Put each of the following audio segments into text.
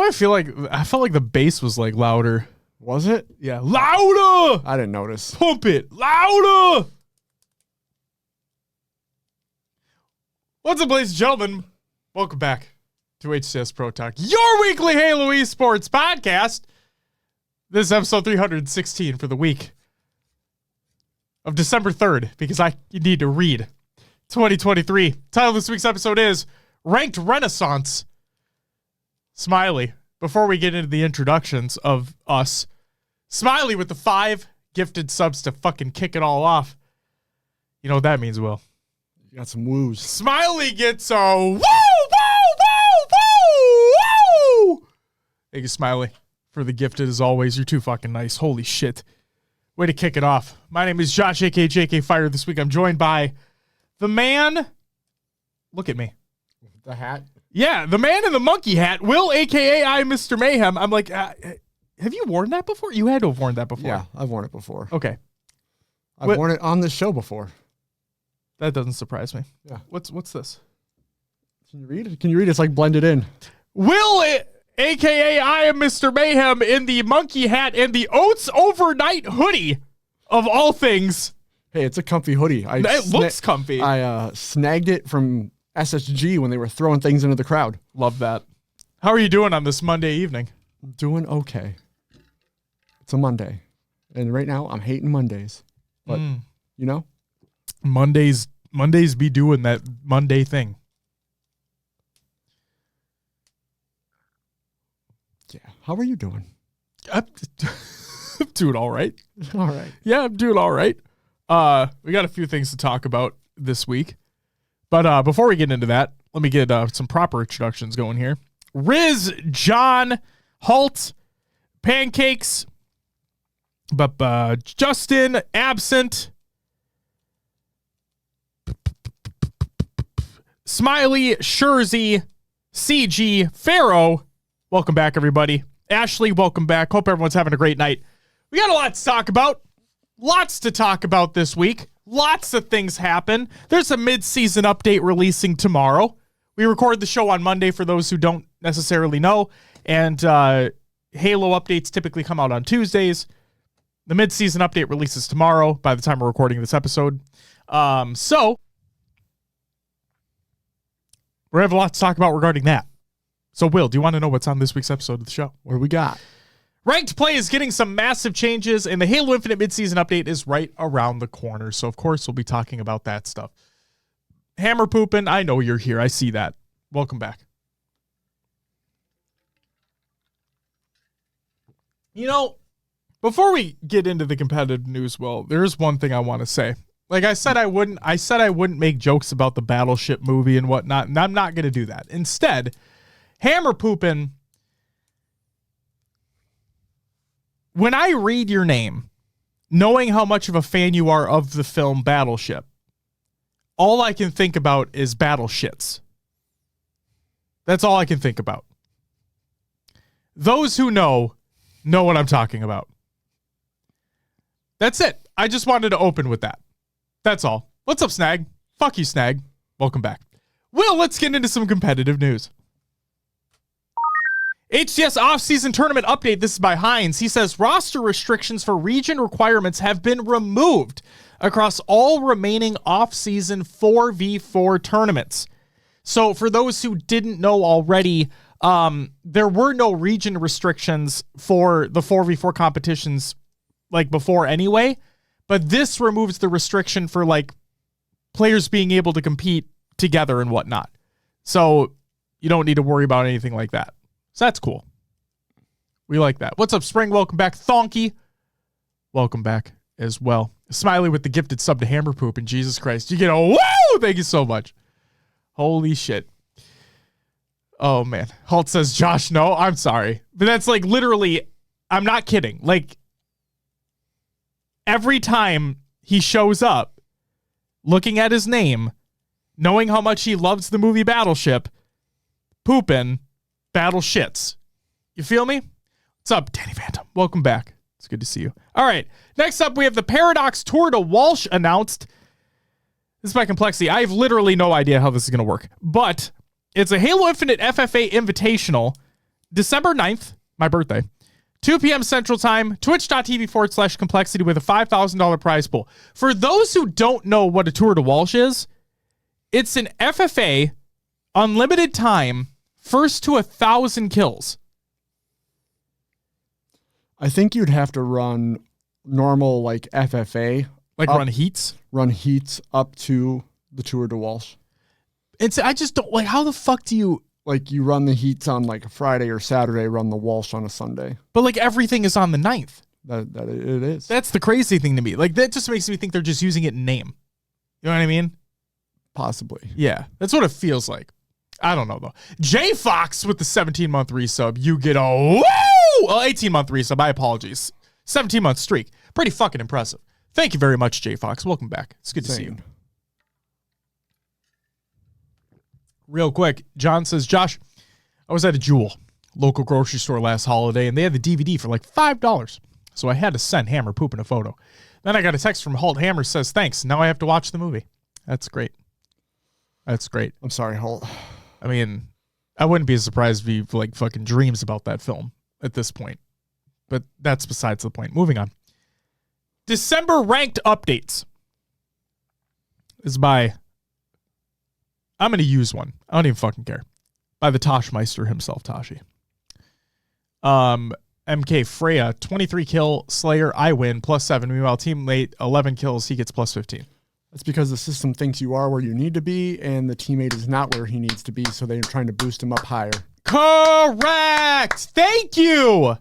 I felt like the bass was like louder. Was it? Yeah. Louder! I didn't notice. Pump it. Louder! What's up, ladies and gentlemen? Welcome back to HCS Pro Talk, your weekly Halo Esports podcast. This is episode 316 for the week of December 3rd, because you need to read 2023. Title of this week's episode is Ranked Renaissance. Smiley, before we get into the introductions of us, Smiley with the 5 gifted subs to fucking kick it all off. You know what that means, Will? You got some woos. Smiley gets a woo, woo, woo, woo, woo. Thank you, Smiley, for the gifted as always. You're too fucking nice. Holy shit. Way to kick it off. My name is Josh, a.k.a. JK Fire. This week I'm joined by the man. Look at me. The hat? Yeah, the man in the monkey hat, Will, a.k.a. I, Mr. Mayhem. I'm like, have you worn that before? You had to have worn that before. Yeah, I've worn it before. Okay. I've worn it on this show before. That doesn't surprise me. Yeah. What's this? Can you read it? Can you read it? It's like blended in. Will, a.k.a. I am Mr. Mayhem, in the monkey hat and the Oats overnight hoodie of all things. Hey, it's a comfy hoodie. It looks comfy. I snagged it from SSG when they were throwing things into the crowd. Love that. How are you doing on this Monday evening? Doing okay. It's a Monday. And right now I'm hating Mondays. But, you know? Mondays be doing that Monday thing. Yeah. How are you doing? I'm doing all right. All right. Yeah, I'm doing all right. We got a few things to talk about this week. But before we get into that, let me get some proper introductions going here. Riz, John, Halt, Pancakes, but Justin, absent. Smiley, Shurzy, CG, Pharaoh. Welcome back, everybody. Ashley, welcome back. Hope everyone's having a great night. We got a lot to talk about. Lots to talk about this week. Lots of things happen. There's a mid-season update releasing tomorrow. We record the show on Monday for those who don't necessarily know. And Halo updates typically come out on Tuesdays. The mid-season update releases tomorrow by the time we're recording this episode. So we're going to have a lot to talk about regarding that. So, Will, do you want to know what's on this week's episode of the show? What do we got? Ranked play is getting some massive changes, and the Halo Infinite mid-season update is right around the corner. So, of course, we'll be talking about that stuff. Hammer pooping, I know you're here. I see that. Welcome back. You know, before we get into the competitive news, Will, there's one thing I want to say. Like I said, I wouldn't make jokes about the Battleship movie and whatnot, and I'm not going to do that. Instead, Hammer pooping, when I read your name, knowing how much of a fan you are of the film Battleship, all I can think about is battle shits. That's all I can think about. Those who know what I'm talking about. That's it. I just wanted to open with that. That's all. What's up, Snag? Fuck you, Snag. Welcome back. Well, let's get into some competitive news. HCS off-season tournament update. This is by Hines. He says roster restrictions for region requirements have been removed across all remaining off-season 4v4 tournaments. So for those who didn't know already, there were no region restrictions for the 4v4 competitions like before anyway, but this removes the restriction for like players being able to compete together and whatnot. So you don't need to worry about anything like that. So that's cool. We like that. What's up, Spring? Welcome back. Thonky, welcome back as well. Smiley with the gifted sub to Hammer Poop, and Jesus Christ, you get a woo! Thank you so much. Holy shit. Oh, man. Halt says, Josh, no, I'm sorry. But that's like literally, I'm not kidding. Like, every time he shows up, looking at his name, knowing how much he loves the movie Battleship, pooping, battle shits. You feel me? What's up, Danny Phantom? Welcome back. It's good to see you. All right. Next up, we have the Paradox Tour to Walsh announced. This is by Complexity. I have literally no idea how this is going to work, but it's a Halo Infinite FFA Invitational December 9th, my birthday, 2 p.m. Central Time, twitch.tv/complexity with a $5,000 prize pool. For those who don't know what a Tour de Walsh is, it's an FFA, unlimited time, first to 1,000 kills. I think you'd have to run normal like FFA. Like run heats? Run heats up to the Tour de Walsh. I just don't, like, how the fuck do you... Like, you run the heats on, like, a Friday or Saturday, run the Walsh on a Sunday. But, like, everything is on the 9th. That it is. That's the crazy thing to me. Like, that just makes me think they're just using it in name. You know what I mean? Possibly. Yeah, that's what it feels like. I don't know, though. J Fox with the 17-month resub. You get a woo! Well, 18-month resub. My apologies. 17-month streak. Pretty fucking impressive. Thank you very much, J Fox. Welcome back. It's good to see you. Real quick, John says, Josh, I was at a Jewel, local grocery store last holiday, and they had the DVD for like $5. So I had to send Hammer pooping a photo. Then I got a text from Holt. Hammer says, thanks. Now I have to watch the movie. That's great. That's great. I'm sorry, Holt. I mean, I wouldn't be surprised if he like fucking dreams about that film at this point. But that's besides the point. Moving on. December ranked updates is by... I'm going to use one. I don't even fucking care. By the Toshmeister himself, Tashi. MK Freya, 23 kill, Slayer, I win, +7. Meanwhile, teammate, 11 kills, he gets +15. That's because the system thinks you are where you need to be, and the teammate is not where he needs to be, so they're trying to boost him up higher. Correct! Thank you!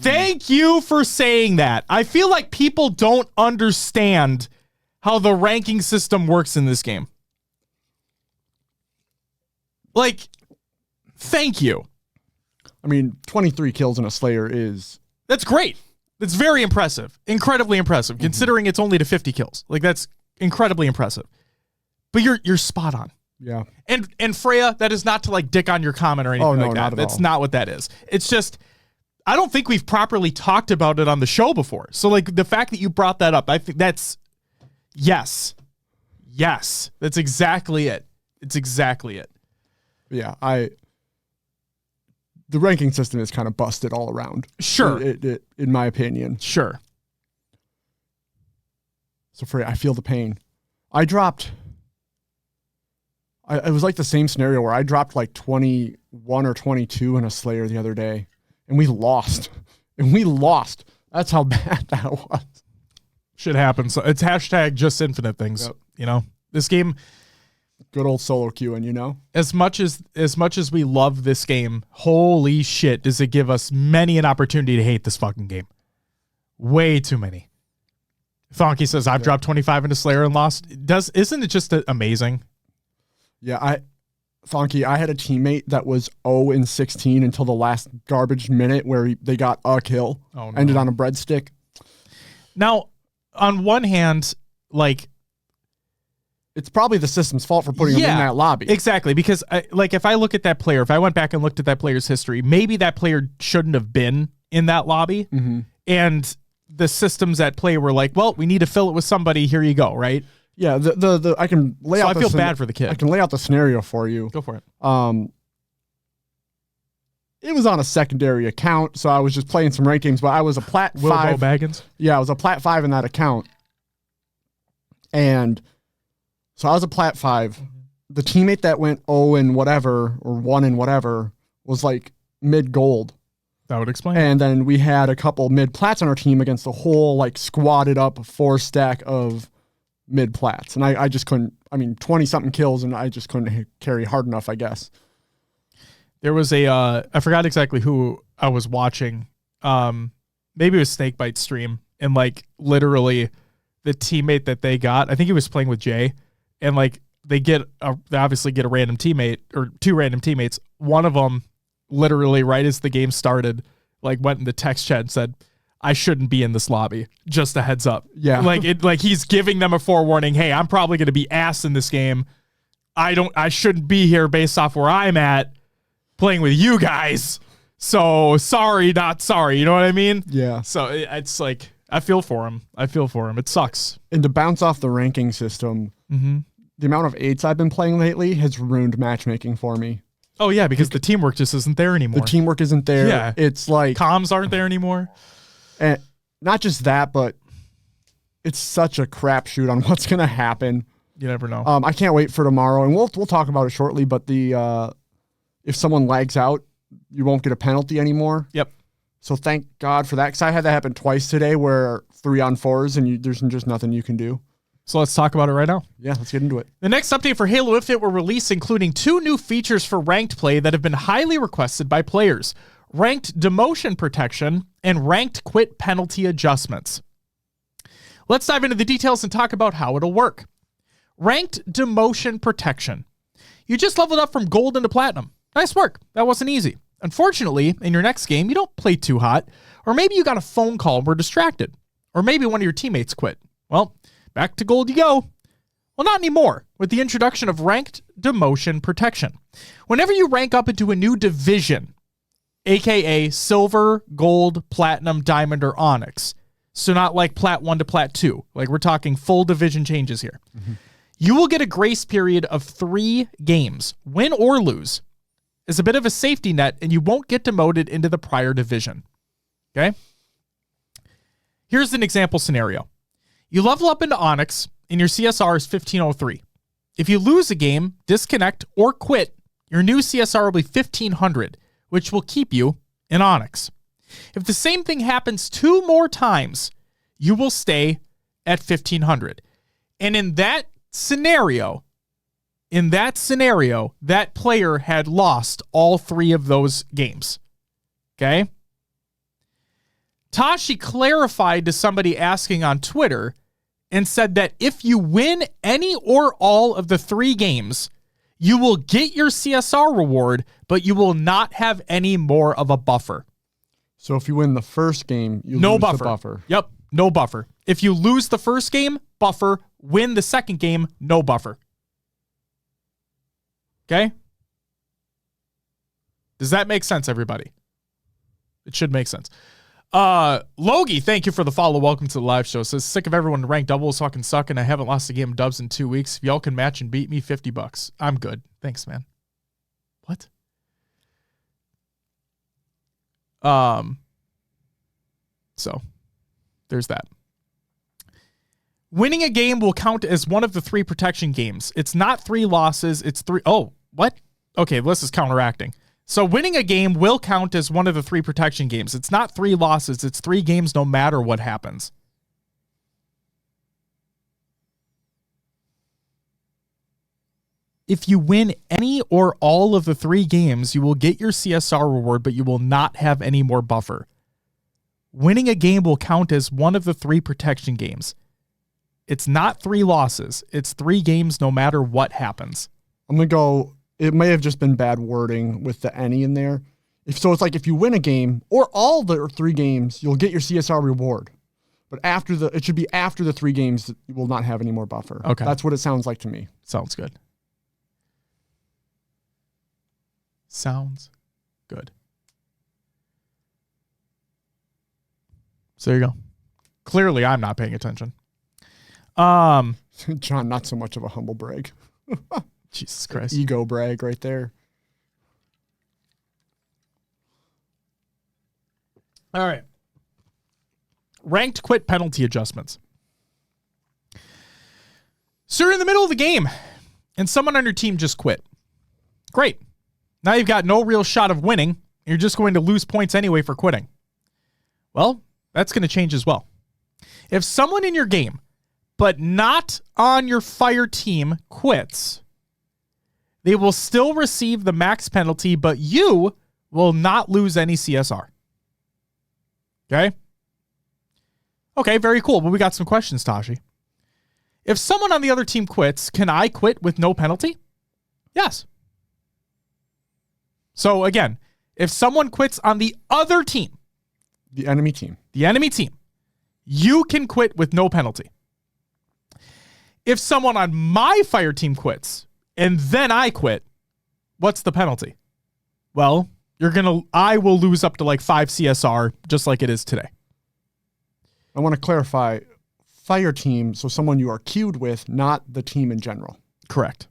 Thank you for saying that. I feel like people don't understand how the ranking system works in this game. Like, thank you. I mean, 23 kills in a Slayer is... That's great. That's very impressive. Incredibly impressive, considering it's only to 50 kills. Like, that's incredibly impressive. But you're spot on. Yeah. And Freya, that is not to, like, dick on your comment or anything like that. Not at That's all. not what that is. It's just, I don't think we've properly talked about it on the show before. So, like, the fact that you brought that up, I think that's... Yes. Yes. That's exactly it. It's exactly it. Yeah, the ranking system is kind of busted all around. Sure. It in my opinion. Sure. So I feel the pain. It was like the same scenario where I dropped like 21 or 22 in a Slayer the other day, and we lost. That's how bad that was. Shit happens. So it's hashtag just infinite things. Yep. You know, this game... Good old solo queuing, you know? As much as we love this game, holy shit, does it give us many an opportunity to hate this fucking game. Way too many. Thonky says, I've dropped 25 into Slayer and lost. Isn't it just amazing? Yeah, Thonky, I had a teammate that was 0-16 until the last garbage minute where they got a kill. Oh, no. Ended on a breadstick. Now, on one hand, like... It's probably the system's fault for putting him in that lobby. Exactly, because if I look at that player, if I went back and looked at that player's history, maybe that player shouldn't have been in that lobby. Mm-hmm. And the systems at play were like, well, we need to fill it with somebody. Here you go, right? Yeah, I can lay out. I feel bad for the kid. I can lay out the scenario for you. Go for it. It was on a secondary account, so I was just playing some ranked games. But I was a plat 5. Wilbo Baggins. Yeah, I was a plat 5 in that account, and. So I was a plat 5. The teammate that went 0 and whatever, or 1 and whatever, was like mid gold. That would explain. And then we had a couple mid plats on our team against the whole like squatted up 4 stack of mid plats. And I just couldn't, 20 something kills and I just couldn't carry hard enough, I guess. There was I forgot exactly who I was watching. Maybe it was Snakebite's stream. And like literally the teammate that they got, I think he was playing with Jay. And like they obviously get a random teammate or 2 random teammates. One of them literally right as the game started, like went in the text chat and said, I shouldn't be in this lobby. Just a heads up. Yeah. Like he's giving them a forewarning. Hey, I'm probably going to be ass in this game. I shouldn't be here based off where I'm at playing with you guys. So sorry, not sorry. You know what I mean? Yeah. So it's like, I feel for him. It sucks. And to bounce off the ranking system, the amount of 8s I've been playing lately has ruined matchmaking for me. Oh, yeah, because the teamwork just isn't there anymore. The teamwork isn't there. Yeah. It's like... Comms aren't there anymore. And not just that, but it's such a crapshoot on what's going to happen. You never know. I can't wait for tomorrow, and we'll talk about it shortly, but if someone lags out, you won't get a penalty anymore. Yep. So thank God for that, because I had that happen twice today where 3-on-4s, and there's just nothing you can do. So let's talk about it right now. Yeah, let's get into it. The next update for Halo Infinite were released, including 2 new features for ranked play that have been highly requested by players: ranked demotion protection and ranked quit penalty adjustments. Let's dive into the details and talk about how it'll work. Ranked demotion protection. You just leveled up from gold into platinum. Nice work. That wasn't easy. Unfortunately, in your next game, you don't play too hot, or maybe you got a phone call and were distracted, or maybe one of your teammates quit. Well, back to gold you go. Well, not anymore with the introduction of ranked demotion protection. Whenever you rank up into a new division, aka silver, gold, platinum, diamond, or onyx, so not like plat 1 to plat 2, like we're talking full division changes here, you will get a grace period of 3 games, win or lose, as a bit of a safety net, and you won't get demoted into the prior division. Okay? Here's an example scenario. You level up into Onyx, and your CSR is 1503. If you lose a game, disconnect, or quit, your new CSR will be 1500, which will keep you in Onyx. If the same thing happens 2 more times, you will stay at 1500. And in that scenario, that player had lost all 3 of those games. Okay? Tashi clarified to somebody asking on Twitter and said that if you win any or all of the 3 games, you will get your CSR reward, but you will not have any more of a buffer. So if you win the first game, you no lose buffer. the buffer. Yep, no buffer. If you lose the first game, buffer. Win the second game, no buffer. Okay? Does that make sense, everybody? It should make sense. Logie, thank you for the follow. Welcome to the live show. Says, sick of everyone ranked doubles fucking suck, and I haven't lost a game of dubs in 2 weeks. If y'all can match and beat me, $50. I'm good. Thanks, man. What? So there's that. Winning a game will count as one of the 3 protection games. It's not 3 losses. It's 3. Oh, what? Okay, this is counteracting. So winning a game will count as one of the 3 protection games. It's not 3 losses. It's 3 games no matter what happens. If you win any or all of the 3 games, you will get your CSR reward, but you will not have any more buffer. Winning a game will count as one of the 3 protection games. It's not 3 losses. It's 3 games no matter what happens. I'm going to go, it may have just been bad wording with the any in there. So it's like if you win a game or all the 3 games, you'll get your CSR reward. But it should be after the 3 games, you will not have any more buffer. Okay. That's what it sounds like to me. Sounds good. Sounds good. So there you go. Clearly, I'm not paying attention. John, not so much of a humble brag. Jesus Christ. Ego brag right there. All right. Ranked quit penalty adjustments. So you're in the middle of the game, and someone on your team just quit. Great. Now you've got no real shot of winning. You're just going to lose points anyway for quitting. Well, that's going to change as well. If someone in your game, but not on your fire team, quits, they will still receive the max penalty, but you will not lose any CSR. Okay? Okay, very cool. But we got some questions, Tashi. If someone on the other team quits, can I quit with no penalty? Yes. So again, if someone quits on the other team, the enemy team, you can quit with no penalty. If someone on my fire team quits and then I quit, what's the penalty? Well, I will lose up to like 5 CSR just like it is today. I want to clarify, fire team, so someone you are queued with, not the team in general. Correct.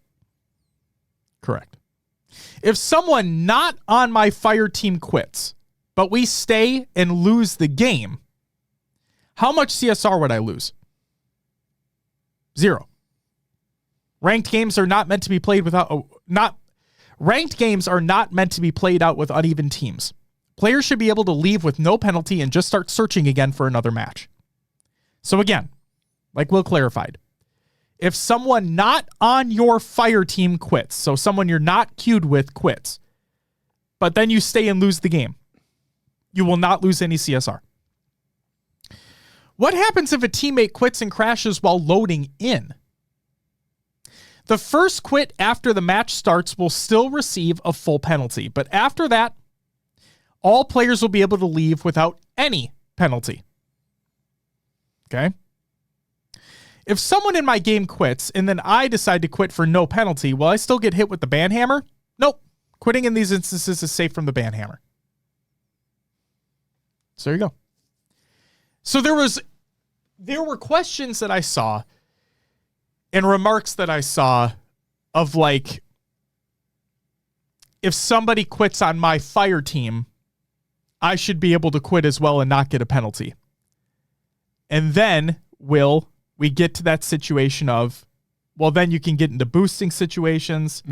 If someone not on my fire team quits, but we stay and lose the game, how much CSR would I lose? 0. Ranked games are not meant to be played ranked games are not meant to be played out with uneven teams. Players should be able to leave with no penalty and just start searching again for another match. So again, like Will clarified, if someone not on your fire team quits, so someone you're not queued with quits, but then you stay and lose the game, you will not lose any CSR. What happens if a teammate quits and crashes while loading in? The first quit after the match starts will still receive a full penalty, but after that, all players will be able to leave without any penalty. Okay? If someone in my game quits and then I decide to quit for no penalty, will I still get hit with the ban hammer? Nope. Quitting in these instances is safe from the ban hammer. So there you go. So there were questions that I saw and remarks that I saw of like, if somebody quits on my fire team, I should be able to quit as well and not get a penalty. And then we get to that situation of, well, then you can get into boosting situations,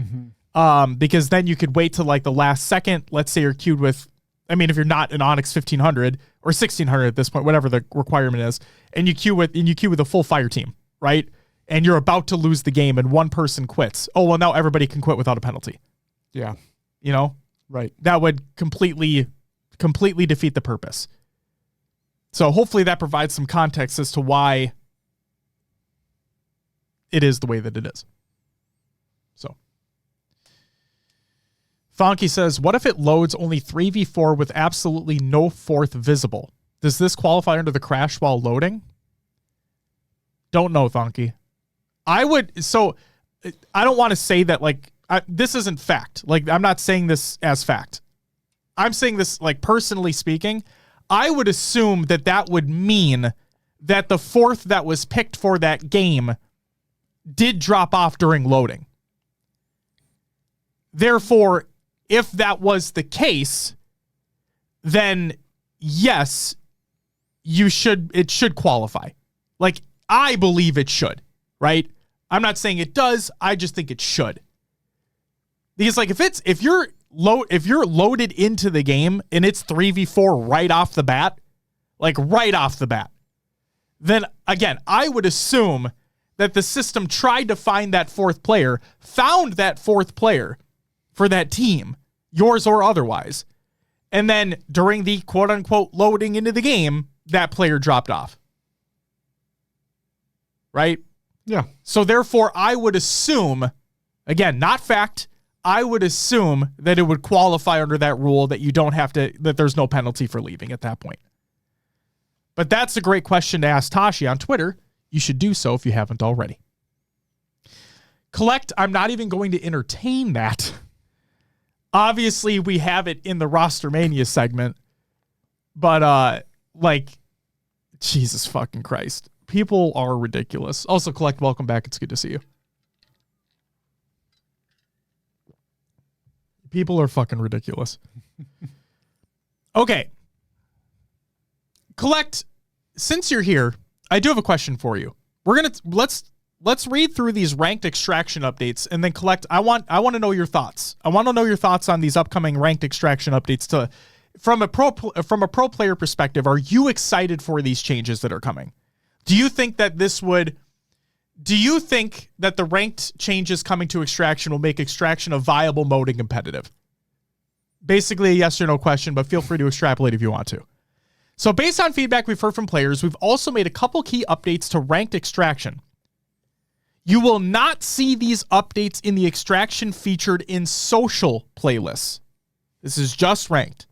because then you could wait till like the last second. Let's say you're queued with, I mean, if you're not an Onyx 1500 or 1600 at this point, whatever the requirement is, and you queue with a full fire team, right? And you're about to lose the game and one person quits. Oh, well, now everybody can quit without a penalty. Yeah. You know? Right. That would completely defeat the purpose. So hopefully that provides some context as to why it is the way that it is. So Fonky says, what if it loads only 3v4 with absolutely no fourth visible? Does this qualify under the crash while loading? Don't know, Fonky. I don't want to say that like, this isn't fact. Like, I'm not saying this as fact. I'm saying this like personally speaking. I would assume that would mean that the fourth that was picked for that game did drop off during loading. Therefore, if that was the case, then yes, it should qualify. Like, I believe it should, right? I'm not saying it does. I just think it should. Because like if you're loaded into the game and it's 3v4 right off the bat, then again, I would assume that the system tried to find that fourth player, found that fourth player for that team, yours or otherwise, and then during the quote-unquote loading into the game, that player dropped off. Right? Yeah. So therefore, I would assume, again, not fact, I would assume that it would qualify under that rule that you don't have to, that there's no penalty for leaving at that point. But that's a great question to ask Tashi on Twitter. You should do so if you haven't already. Collect, I'm not even going to entertain that. Obviously, we have it in the Rostermania segment. But, Jesus fucking Christ. People are ridiculous. Also, Collect, welcome back. It's good to see you. People are fucking ridiculous. Okay. Collect, since you're here, I do have a question for you. Let's read through these ranked extraction updates and then Collect, I want to know your thoughts. I want to know your thoughts on these upcoming ranked extraction updates from a pro player perspective. Are you excited for these changes that are coming? Do you think that the ranked changes coming to extraction will make extraction a viable mode and competitive? Basically a yes or no question, but feel free to extrapolate if you want to. So based on feedback we've heard from players, we've also made a couple key updates to ranked extraction. You will not see these updates in the extraction featured in social playlists. This is just ranked.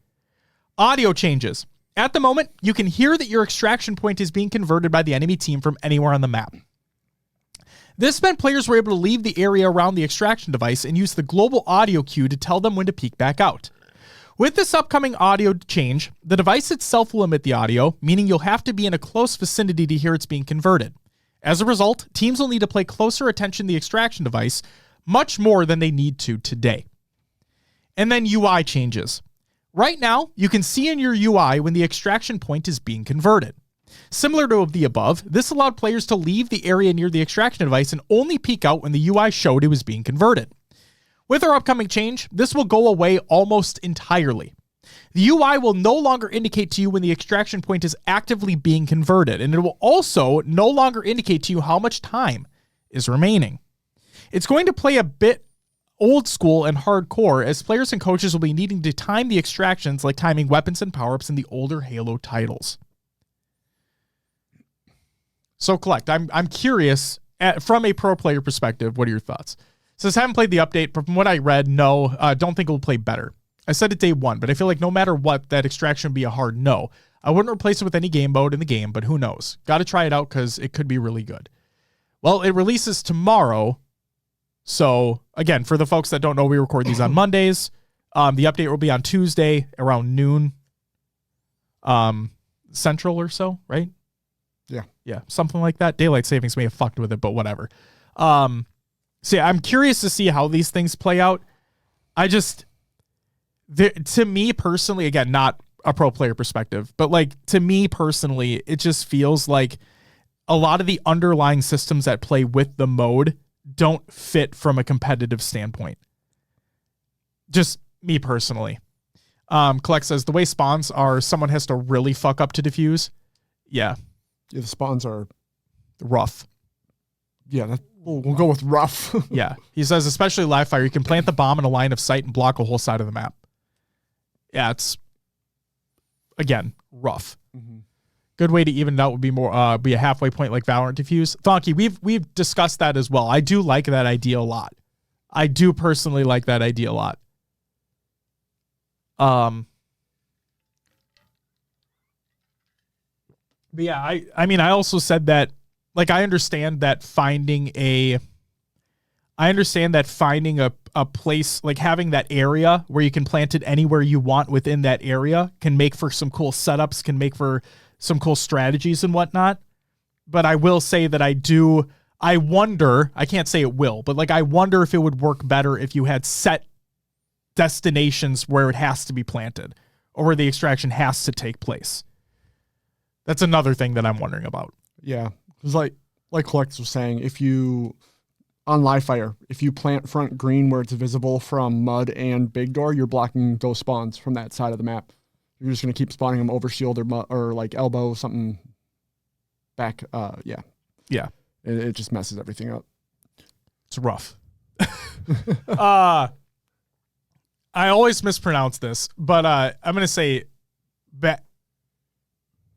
Audio changes. At the moment, you can hear that your extraction point is being converted by the enemy team from anywhere on the map. This meant players were able to leave the area around the extraction device and use the global audio cue to tell them when to peek back out. With this upcoming audio change, the device itself will emit the audio, meaning you'll have to be in a close vicinity to hear it's being converted. As a result, teams will need to pay closer attention to the extraction device, much more than they need to today. And then UI changes. Right now, you can see in your UI when the extraction point is being converted. Similar to the above, this allowed players to leave the area near the extraction device and only peek out when the UI showed it was being converted. With our upcoming change, this will go away almost entirely. The UI will no longer indicate to you when the extraction point is actively being converted, and it will also no longer indicate to you how much time is remaining. It's going to play a bit old school and hardcore, as players and coaches will be needing to time the extractions like timing weapons and power-ups in the older Halo titles. So, Collect, I'm curious, from a pro player perspective, what are your thoughts? Says, haven't played the update, but from what I read, no, don't think it will play better. I said it day one, but I feel like no matter what, that extraction would be a hard no. I wouldn't replace it with any game mode in the game, but who knows? Got to try it out because it could be really good. Well, it releases tomorrow. So, again, for the folks that don't know, we record these on Mondays. The update will be on Tuesday around noon Central or so, right? Yeah, something like that. Daylight savings may have fucked with it, but whatever. So yeah, I'm curious to see how these things play out. To me personally, again, not a pro player perspective, but like to me personally, it just feels like a lot of the underlying systems that play with the mode don't fit from a competitive standpoint. Just me personally. Collect says the way spawns are, someone has to really fuck up to defuse. Yeah, the spawns are rough. Yeah, we'll go with rough. Yeah. He says, especially live fire, you can plant the bomb in a line of sight and block a whole side of the map. Yeah, it's, again, rough. Mm-hmm. Good way to even it out would be more be a halfway point like Valorant defuse. Thonky, we've discussed that as well. I do like that idea a lot. I do personally like that idea a lot. But yeah, I mean, I also said that, like, I understand that finding a place, like having that area where you can plant it anywhere you want within that area can make for some cool setups, can make for some cool strategies and whatnot. But I will say that I wonder, I can't say it will, but like, I wonder if it would work better if you had set destinations where it has to be planted or where the extraction has to take place. That's another thing that I'm wondering about. Yeah. Because like Collects was saying, if you, on live fire, if you plant front green where it's visible from mud and big door, you're blocking those spawns from that side of the map. You're just going to keep spawning them over shield or like elbow, something back. Yeah. Yeah. It just messes everything up. It's rough. I always mispronounce this, but I'm going to say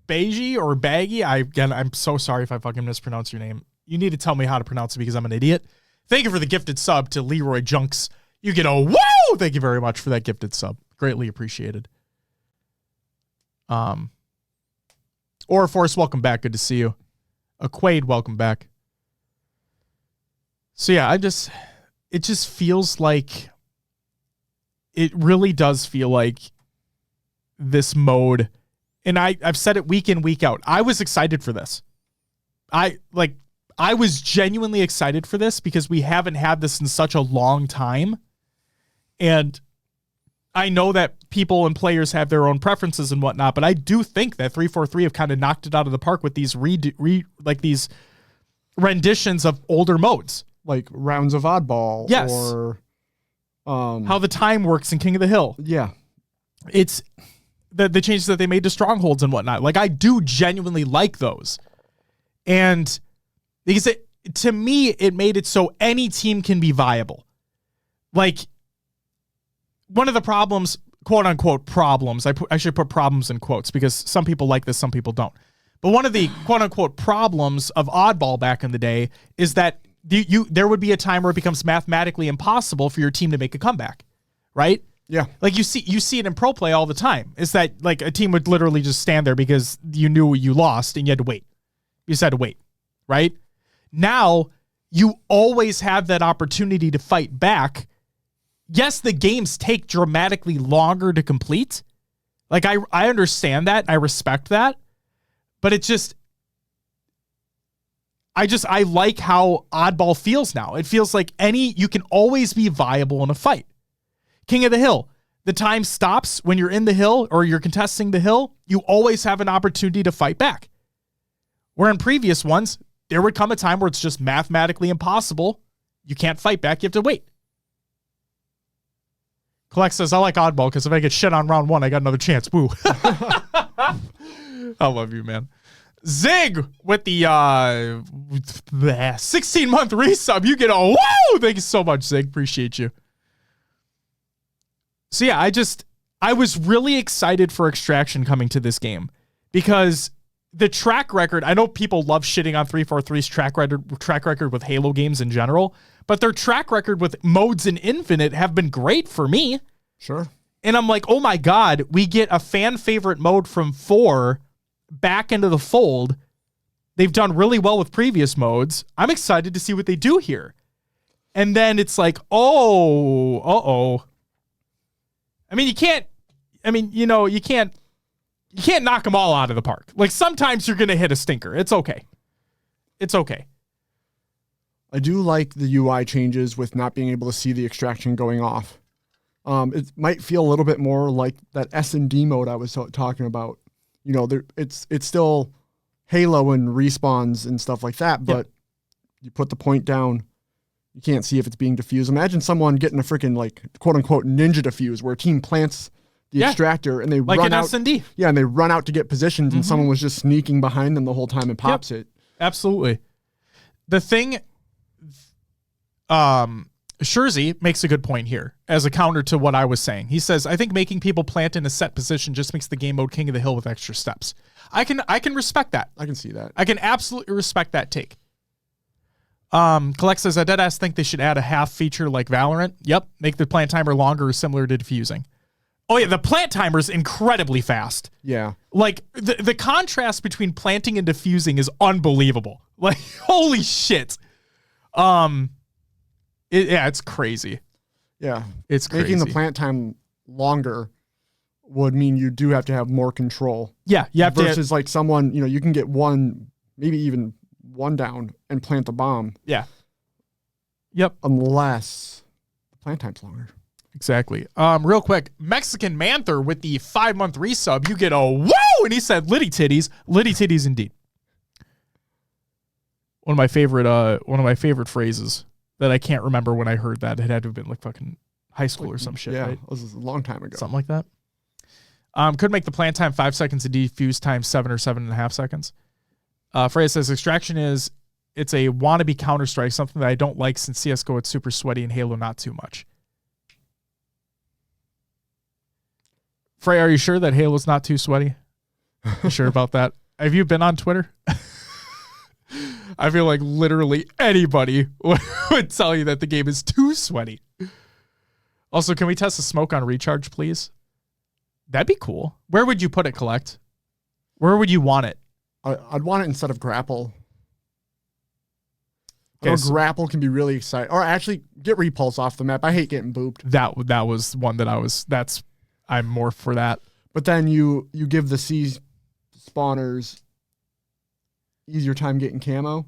Beige or Baggy. I'm so sorry if I fucking mispronounce your name. You need to tell me how to pronounce it because I'm an idiot. Thank you for the gifted sub to Leroy Junks. You get a woo! Thank you very much for that gifted sub. Greatly appreciated. Or Force, welcome back. Good to see you. Quaid, welcome back. So yeah, it just feels like, it really does feel like this mode, and I've said it week in, week out. I was excited for this. I was genuinely excited for this because we haven't had this in such a long time. And I know that people and players have their own preferences and whatnot, but I do think that 343 have kind of knocked it out of the park with these these renditions of older modes. Like rounds of oddball. Yes. Or how the time works in King of the Hill. Yeah. It's the changes that they made to strongholds and whatnot. Like, I do genuinely like those. And because to me, it made it so any team can be viable. Like, one of the problems, quote unquote problems, I should put problems in quotes because some people like this, some people don't. But one of the quote unquote problems of oddball back in the day is that there would be a time where it becomes mathematically impossible for your team to make a comeback, right? Yeah. Like you see it in pro play all the time. Is that like a team would literally just stand there because you knew you lost and you had to wait. You just had to wait, right? Now you always have that opportunity to fight back. Yes, the games take dramatically longer to complete. Like I understand that. I respect that. But it just, I like how oddball feels now. It feels like you can always be viable in a fight. King of the Hill. The time stops when you're in the hill or you're contesting the hill. You always have an opportunity to fight back. Where in previous ones, there would come a time where it's just mathematically impossible. You can't fight back. You have to wait. Collect says, I like oddball because if I get shit on round 1, I got another chance. Woo. I love you, man. Zig with the 16-month resub. You get a woo! Thank you so much, Zig. Appreciate you. So yeah, I was really excited for Extraction coming to this game because the track record, I know people love shitting on 343's track record with Halo games in general, but their track record with modes in Infinite have been great for me. Sure. And I'm like, oh my God, we get a fan favorite mode from 4 back into the fold. They've done really well with previous modes. I'm excited to see what they do here. And then it's like, uh-oh. I mean, you can't knock them all out of the park. Like, sometimes you're going to hit a stinker. It's okay. I do like the UI changes with not being able to see the extraction going off. It might feel a little bit more like that S&D mode I was talking about. You know, it's still Halo and respawns and stuff like that, but you put the point down, you can't see if it's being diffused. Imagine someone getting a freaking, like, quote-unquote ninja diffuse where a team plants the extractor and they like run an out. S&D. Yeah, and they run out to get positions and someone was just sneaking behind them the whole time and pops it. Absolutely. The thing, Shurzy makes a good point here as a counter to what I was saying. He says, I think making people plant in a set position just makes the game mode King of the Hill with extra steps. I can respect that. I can see that. I can absolutely respect that take. Collect says, I deadass think they should add a half feature like Valorant. Yep. Make the plant timer longer or similar to diffusing. Oh yeah, the plant timer is incredibly fast. Yeah. Like, the contrast between planting and diffusing is unbelievable. Like, holy shit. It's crazy. Yeah. It's crazy. Making the plant time longer would mean you do have to have more control. Yeah, you have versus like someone, you know, you can get one, maybe even one down and plant the bomb. Yeah. Yep. Unless the plant time's longer. Exactly. Real quick, Mexican Manther with the 5-month resub, you get a woo! And he said, Liddy titties indeed. One of my favorite phrases that I can't remember when I heard that. It had to have been like fucking high school or some shit. Yeah, right? this was a long time ago. Something like that. Could make the plant time 5 seconds and defuse time 7 or 7.5 seconds. Freya says, Extraction it's a wannabe Counter-Strike, something that I don't like since CSGO it's super sweaty and Halo not too much. Frey, are you sure that Halo's not too sweaty? You sure about that? Have you been on Twitter? I feel like literally anybody would tell you that the game is too sweaty. Also, can we test the smoke on recharge, please? That'd be cool. Where would you put it, Collect? Where would you want it? I'd want it instead of grapple. Okay, grapple can be really exciting. Or actually, get repulse off the map. I hate getting booped. That was one that I'm more for that. But then you give the C spawners easier time getting camo.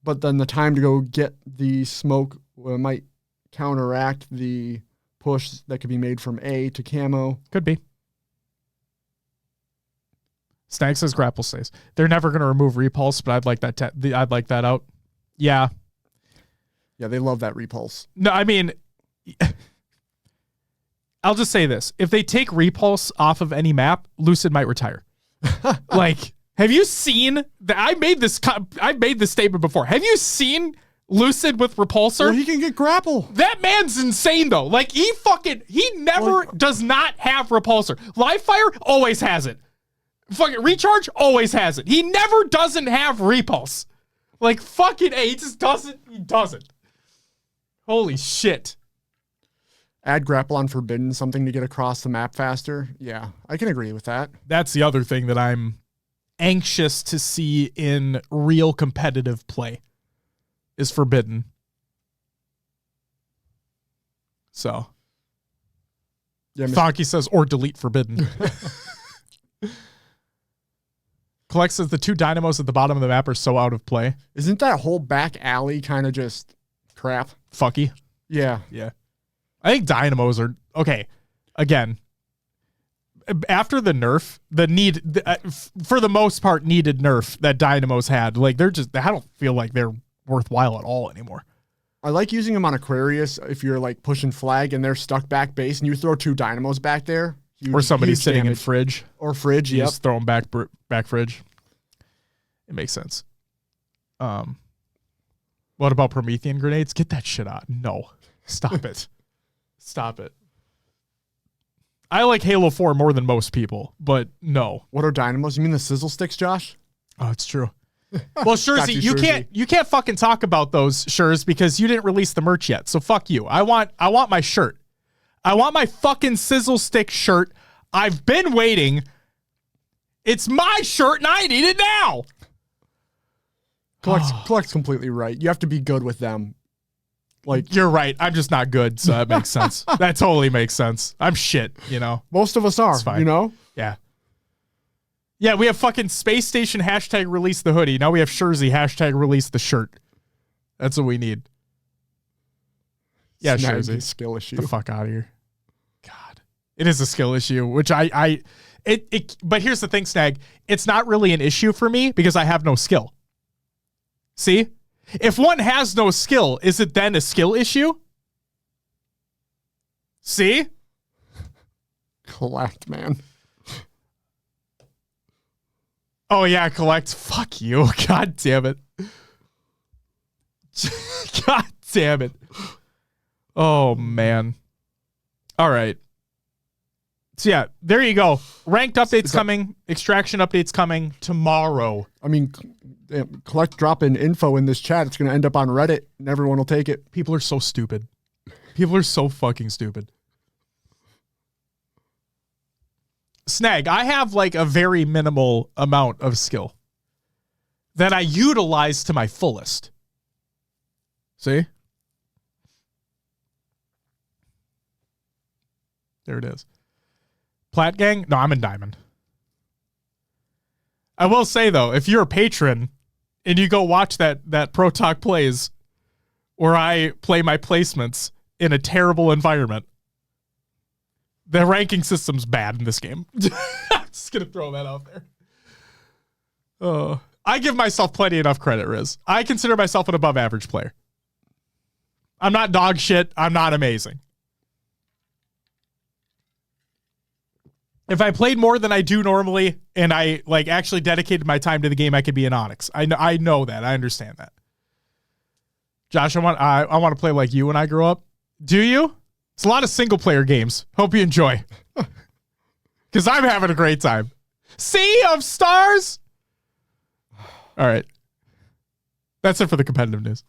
But then the time to go get the smoke might counteract the push that could be made from A to camo. Could be. Snag says grapple stays. They're never going to remove repulse, but I'd like that. I'd like that out. Yeah. Yeah, they love that repulse. No, I mean, I'll just say this. If they take repulse off of any map, Lucid might retire. Like, have you seen that? I made this statement before. Have you seen Lucid with repulsor? Well, he can get grapple. That man's insane though. Like, he never does not have repulsor. Live fire always has it. Fucking recharge always has it. He never doesn't have repulse. Like, fucking A, he just doesn't. He doesn't. Holy shit. Add grapple on Forbidden, something to get across the map faster. Yeah, I can agree with that. That's the other thing that I'm anxious to see in real competitive play is Forbidden. So. Yeah, Fonky says, or delete Forbidden. Collect says the 2 dynamos at the bottom of the map are so out of play. Isn't that whole back alley kind of just crap? Fucky. Yeah. Yeah. I think Dynamos are okay. Again, after the nerf, for the most part, needed nerf that Dynamos had. Like I don't feel like they're worthwhile at all anymore. I like using them on Aquarius if you're like pushing flag and they're stuck back base and you throw 2 Dynamos back there. Or somebody's sitting in fridge. Or fridge, you just throw them back fridge. It makes sense. What about Promethean grenades? Get that shit out. No. Stop it. Stop it. I like Halo 4 more than most people, but no. What are Dynamos? You mean the sizzle sticks, Josh? Oh, it's true. Well, Shurzy, you can't fucking talk about those, Shurs, because you didn't release the merch yet. So fuck you. I want my shirt. I want my fucking sizzle stick shirt. I've been waiting. It's my shirt and I need it now. Collect's completely right. You have to be good with them. Like, you're right. I'm just not good, so that makes sense. That totally makes sense. I'm shit, you know. Most of us are, you know? Yeah. Yeah, we have fucking Space Station hashtag release the hoodie. Now we have Shurzy hashtag release the shirt. That's what we need. Yeah, Shurzy. Skill issue. Get the fuck out of here. God. It is a skill issue, which but here's the thing, Snag. It's not really an issue for me because I have no skill. See? If one has no skill, is it then a skill issue? See? Collect, man. Oh, yeah, collect. Fuck you. God damn it. God damn it. Oh, man. All right. So, yeah, there you go. Ranked updates coming. Extraction updates coming tomorrow. I mean, Collect dropping info in this chat. It's going to end up on Reddit, and everyone will take it. People are so stupid. People are so fucking stupid. Snag, I have like a very minimal amount of skill that I utilize to my fullest. See? There it is. Plat Gang? No, I'm in Diamond. I will say, though, if you're a patron and you go watch that Pro Talk plays where I play my placements in a terrible environment, the ranking system's bad in this game. I'm just going to throw that out there. I give myself plenty enough credit, Riz. I consider myself an above average player. I'm not dog shit. I'm not amazing. If I played more than I do normally and I like actually dedicated my time to the game, I could be an Onyx. I know that. I understand that. Josh, I want to play like you when I grow up. Do you? It's a lot of single player games. Hope you enjoy. Because I'm having a great time. Sea of Stars. All right. That's it for the competitive news.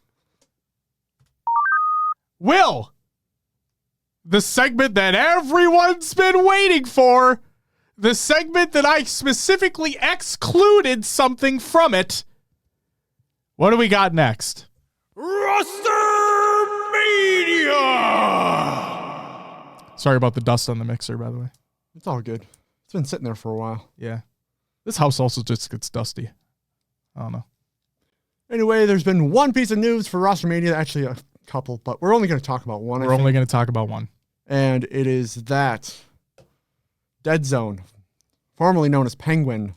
Will, the segment that everyone's been waiting for, the segment that I specifically excluded something from it. What do we got next? Rostermania! Sorry about the dust on the mixer, by the way. It's all good. It's been sitting there for a while. Yeah. This house also just gets dusty. I don't know. Anyway, there's been one piece of news for Rostermania. Actually, a couple, but we're only going to talk about one. We're only going to talk about one. And it is that Dead Zone, formerly known as Penguin,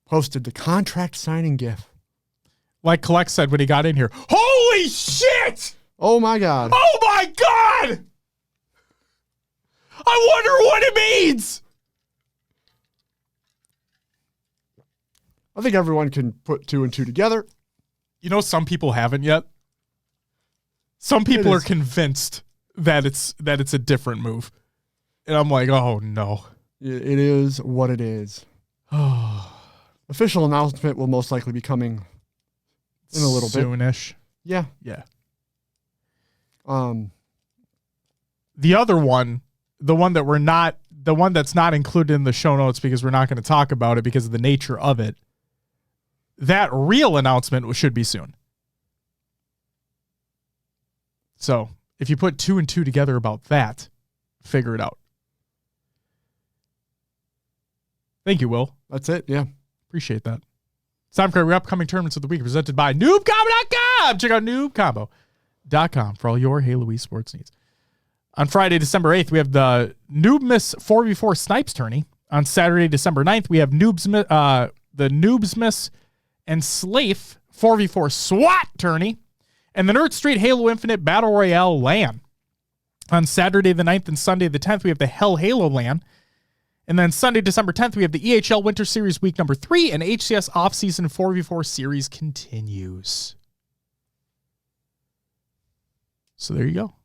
posted the contract signing GIF. Like Collect said when he got in here. Holy shit! Oh my God. Oh my God! I wonder what it means! I think everyone can put 2 and 2 together. You know, some people haven't yet. Some people are convinced that it's a different move. And I'm like, oh no. It is what it is. Official announcement will most likely be coming in a little bit. Soonish. Yeah. Yeah. The other one, the one that's not included in the show notes because we're not going to talk about it because of the nature of it. That real announcement should be soon. So if you put 2 and 2 together about that, figure it out. Thank you, Will. That's it. Yeah. Appreciate that. It's time for our upcoming tournaments of the week presented by NoobCombo.com. Check out NoobCombo.com for all your Halo esports needs. On Friday, December 8th, we have the Noobmas 4v4 Snipes tourney. On Saturday, December 9th, we have the Noobsmas and Slafe 4v4 SWAT tourney. And the Nerd Street Halo Infinite Battle Royale LAN. On Saturday the 9th and Sunday the 10th, we have the Hell Halo LAN. And then Sunday, December 10th, we have the EHL Winter Series Week number 3, and HCS Off-Season 4v4 Series continues. So there you go.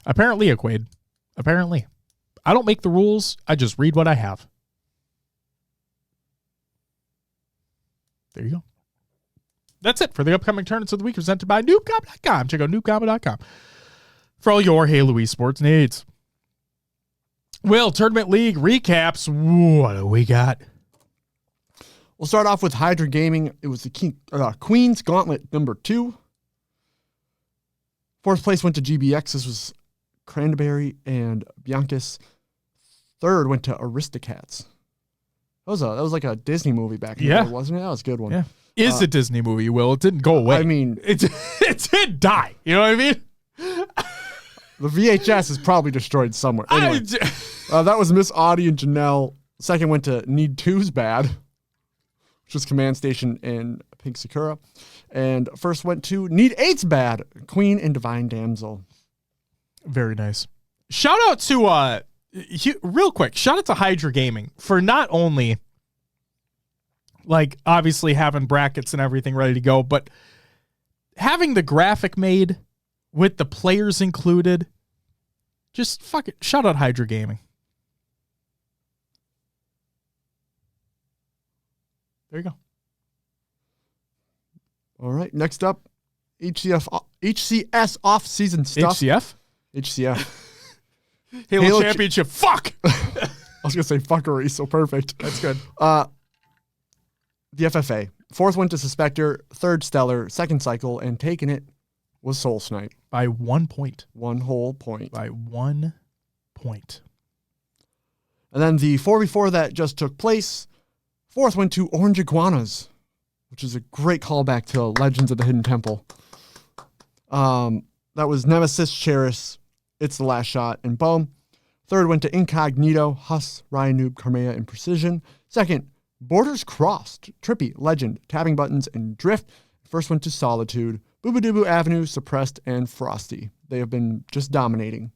Apparently, Quaid. Apparently. I don't make the rules. I just read what I have. There you go. That's it for the upcoming tournaments of the week presented by noobcombo.com. Check out noobcombo.com for all your Halo esports needs. Will, Tournament League recaps. What do we got? We'll start off with Hydra Gaming. It was the Queen's Gauntlet number 2. Fourth place went to GBX. This was Cranberry and Biancas. Third went to Aristocats. That was like a Disney movie back in the day, wasn't it? That was a good one. Yeah. Is a Disney movie, Will. It didn't go away. I mean, it did die. You know what I mean? The VHS is probably destroyed somewhere. Anyway, that was Miss Audie and Janelle. Second went to Need Two's Bad, which was Command Station and Pink Sakura. And first went to Need Eight's Bad, Queen and Divine Damsel. Very nice. Shout out to, real quick, shout out to Hydra Gaming for not only, like, obviously having brackets and everything ready to go, but having the graphic made with the players included. Just fuck it. Shout out Hydra Gaming. There you go. All right. Next up, HCS off-season stuff. HCF? Halo Championship. Fuck! I was going to say fuckery, so perfect. That's good. The FFA. Fourth went to Suspector, third Stellar, second Cycle, and taking it was Soul Snipe. By 1 point. 1 whole point. By 1 point. And then the 4v4 that just took place, fourth went to Orange Iguanas, which is a great callback to Legends of the Hidden Temple. That was Nemesis, Cheris, It's the Last Shot, and Boom. Third went to Incognito, Huss, Ryan Noob, Carmea, and Precision. Second, Borders Crossed, Trippy, Legend, Tapping Buttons, and Drift. First went to Solitude, Boobadooboo Avenue, Suppressed, and Frosty. They have been just dominating.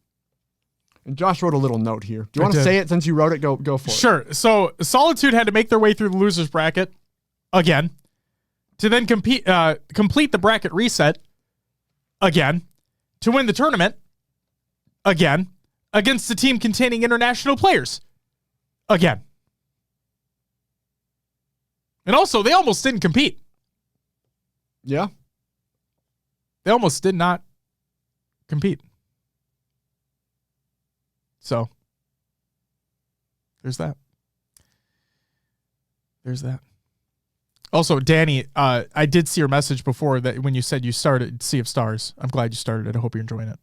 And Josh wrote a little note here. Do you want to say it since you wrote it? Go for it. Sure. So Solitude had to make their way through the losers bracket again to then complete the bracket reset again to win the tournament again against a team containing international players again. And also, they almost didn't compete. Yeah. They almost did not compete. So, there's that. There's that. Also, Danny, I did see your message before that when you said you started Sea of Stars. I'm glad you started it. I hope you're enjoying it.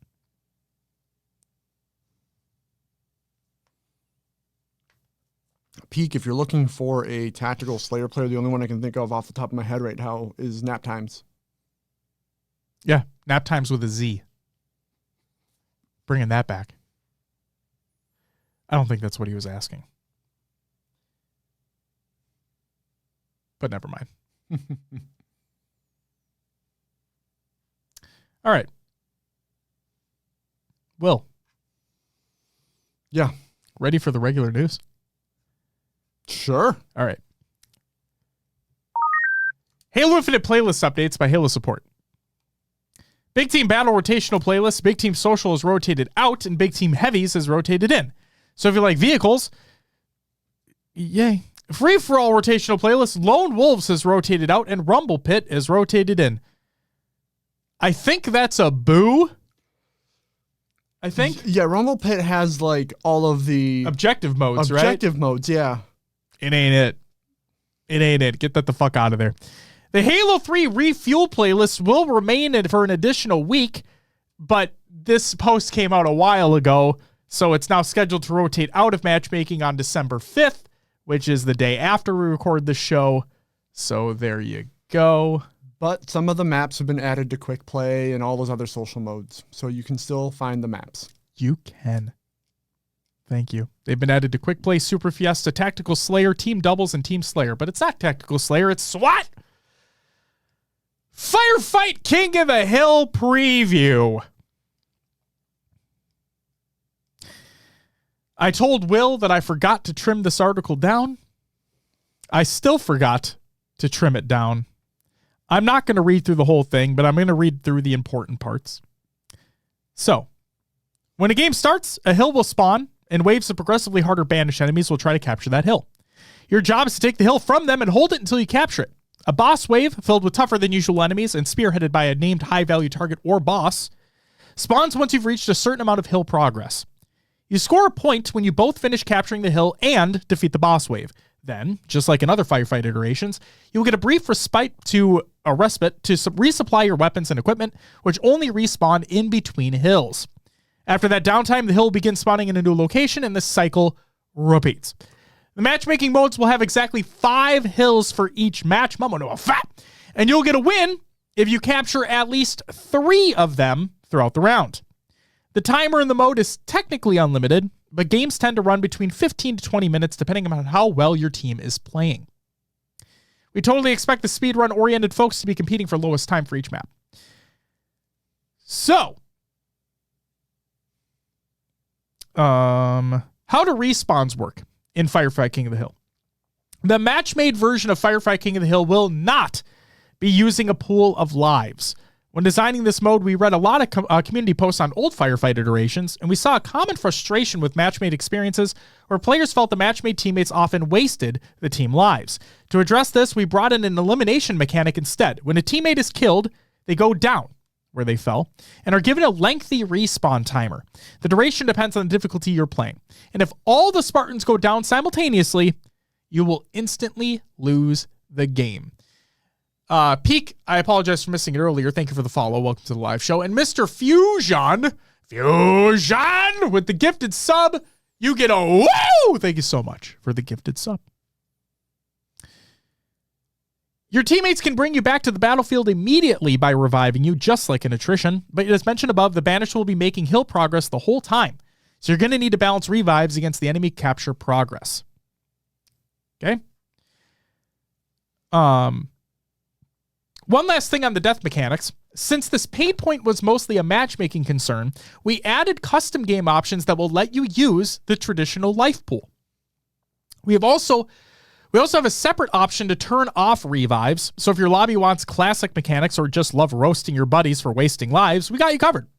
Peak, if you're looking for a tactical Slayer player, the only one I can think of off the top of my head right now is Nap Times. Yeah, Nap Times with a Z. Bringing that back. I don't think that's what he was asking. But never mind. All right. Will. Yeah. Ready for the regular news? Sure. All right. Halo Infinite playlist updates by Halo Support. Big Team Battle rotational playlist, Big Team Social is rotated out, and Big Team Heavies is rotated in. So if you like vehicles, yay. Free For All rotational playlist, Lone Wolves is rotated out, and Rumble Pit is rotated in. I think that's a boo. I think. Yeah, Rumble Pit has like all of the objective modes, right? Objective modes, yeah. It ain't it. It ain't it. Get that the fuck out of there. The Halo 3 Refuel playlist will remain for an additional week, but this post came out a while ago, so it's now scheduled to rotate out of matchmaking on December 5th, which is the day after we record the show. So there you go. But some of the maps have been added to Quick Play and all those other social modes, so you can still find the maps. You can. Thank you. They've been added to Quick Play, Super Fiesta, Tactical Slayer, Team Doubles, and Team Slayer. But it's not Tactical Slayer, it's SWAT! Firefight King of the Hill preview. I told Will that I forgot to trim this article down. I still forgot to trim it down. I'm not going to read through the whole thing, but I'm going to read through the important parts. So, when a game starts, a hill will spawn, and waves of progressively harder banished enemies will try to capture that hill. Your job is to take the hill from them and hold it until you capture it. A boss wave, filled with tougher than usual enemies and spearheaded by a named high-value target or boss, spawns once you've reached a certain amount of hill progress. You score a point when you both finish capturing the hill and defeat the boss wave. Then, just like in other firefight iterations, you will get a brief respite to resupply your weapons and equipment, which only respawn in between hills. After that downtime, the hill will begin spawning in a new location, and this cycle repeats. The matchmaking modes will have exactly 5 hills for each match, and you'll get a win if you capture at least 3 of them throughout the round. The timer in the mode is technically unlimited, but games tend to run between 15 to 20 minutes depending on how well your team is playing. We totally expect the speedrun-oriented folks to be competing for lowest time for each map. So, how do respawns work in Firefight King of the Hill? The match-made version of Firefight King of the Hill will not be using a pool of lives. When designing this mode, we read a lot of community posts on old Firefight iterations, and we saw a common frustration with match-made experiences where players felt the match-made teammates often wasted the team lives. To address this, we brought in an elimination mechanic instead. When a teammate is killed, they go down where they fell and are given a lengthy respawn timer. The duration depends on the difficulty you're playing. And if all the Spartans go down simultaneously, you will instantly lose the game. Peak, I apologize for missing it earlier. Thank you for the follow. Welcome to the live show. And Mr. Fusion with the gifted sub, you get a woo! Thank you so much for the gifted sub. Your teammates can bring you back to the battlefield immediately by reviving you, just like an attrition. But as mentioned above, the banished will be making hill progress the whole time. So you're going to need to balance revives against the enemy capture progress. Okay? One last thing on the death mechanics. Since this pain point was mostly a matchmaking concern, we added custom game options that will let you use the traditional life pool. We also have a separate option to turn off revives. So if your lobby wants classic mechanics or just love roasting your buddies for wasting lives, we got you covered.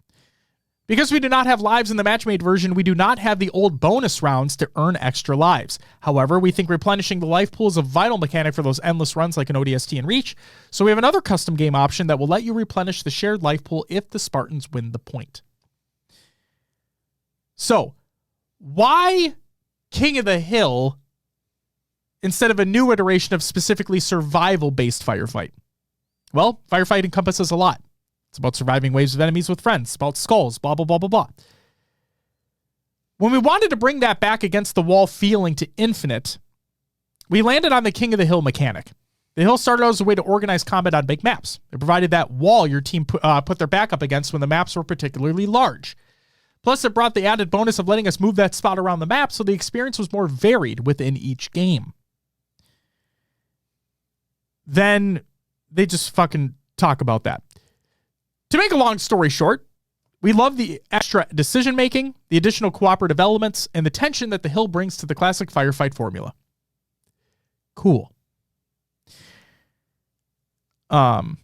Because we do not have lives in the match-made version, we do not have the old bonus rounds to earn extra lives. However, we think replenishing the life pool is a vital mechanic for those endless runs like an ODST and Reach, so we have another custom game option that will let you replenish the shared life pool if the Spartans win the point. So, why King of the Hill instead of a new iteration of specifically survival-based firefight? Well, firefight encompasses a lot. It's about surviving waves of enemies with friends. It's about skulls, blah, blah, blah, blah, blah. When we wanted to bring that back against the wall feeling to Infinite, we landed on the King of the Hill mechanic. The hill started out as a way to organize combat on big maps. It provided that wall your team put their back up against when the maps were particularly large. Plus, it brought the added bonus of letting us move that spot around the map so the experience was more varied within each game. Then they just fucking talk about that. To make a long story short, we love the extra decision-making, the additional cooperative elements, and the tension that the hill brings to the classic firefight formula. Cool. Then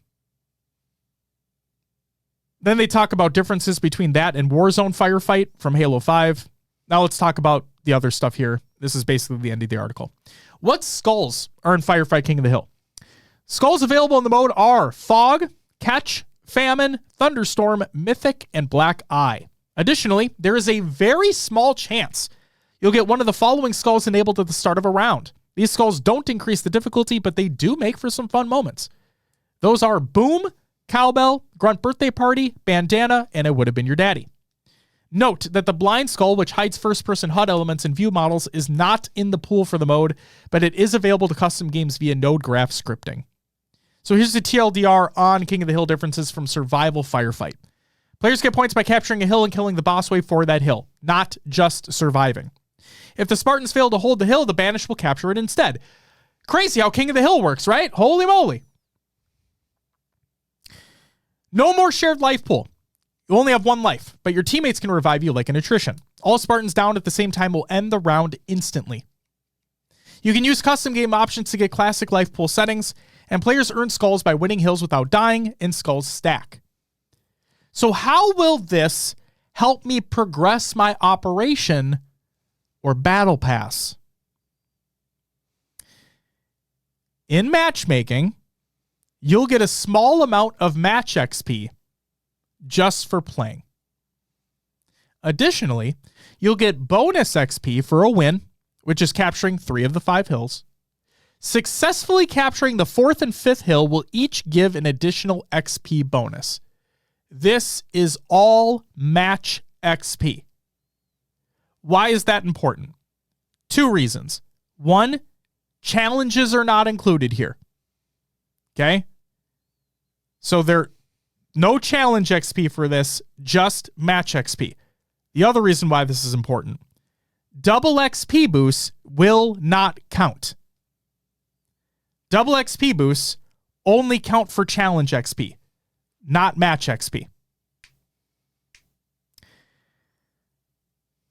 they talk about differences between that and Warzone firefight from Halo 5. Now let's talk about the other stuff here. This is basically the end of the article. What skulls are in Firefight King of the Hill? Skulls available in the mode are Fog, Catch, Famine, Thunderstorm, Mythic, and Black Eye. Additionally, there is a very small chance you'll get one of the following skulls enabled at the start of a round. These skulls don't increase the difficulty, but they do make for some fun moments. Those are Boom, Cowbell, Grunt Birthday Party, Bandana, and It Would Have Been Your Daddy. Note that the blind skull, which hides first-person HUD elements and view models, is not in the pool for the mode, but it is available to custom games via node graph scripting. So here's the TLDR on King of the Hill differences from survival firefight. Players get points by capturing a hill and killing the boss wave for that hill, not just surviving. If the Spartans fail to hold the hill, the Banished will capture it instead. Crazy how King of the Hill works, right? Holy moly. No more shared life pool. You only have one life, but your teammates can revive you like an attrition. All Spartans down at the same time will end the round instantly. You can use custom game options to get classic life pool settings, and players earn skulls by winning hills without dying, and skulls stack. So how will this help me progress my operation or battle pass? In matchmaking, you'll get a small amount of match XP just for playing. Additionally, you'll get bonus XP for a win, which is capturing 3 of the 5 hills. Successfully capturing the 4th and 5th hill will each give an additional XP bonus. This is all match XP. Why is that important? 2 reasons. 1, challenges are not included here. Okay? So no challenge XP for this, just match XP. The other reason why this is important, double XP boosts will not count. Double XP boosts only count for challenge XP, not match XP.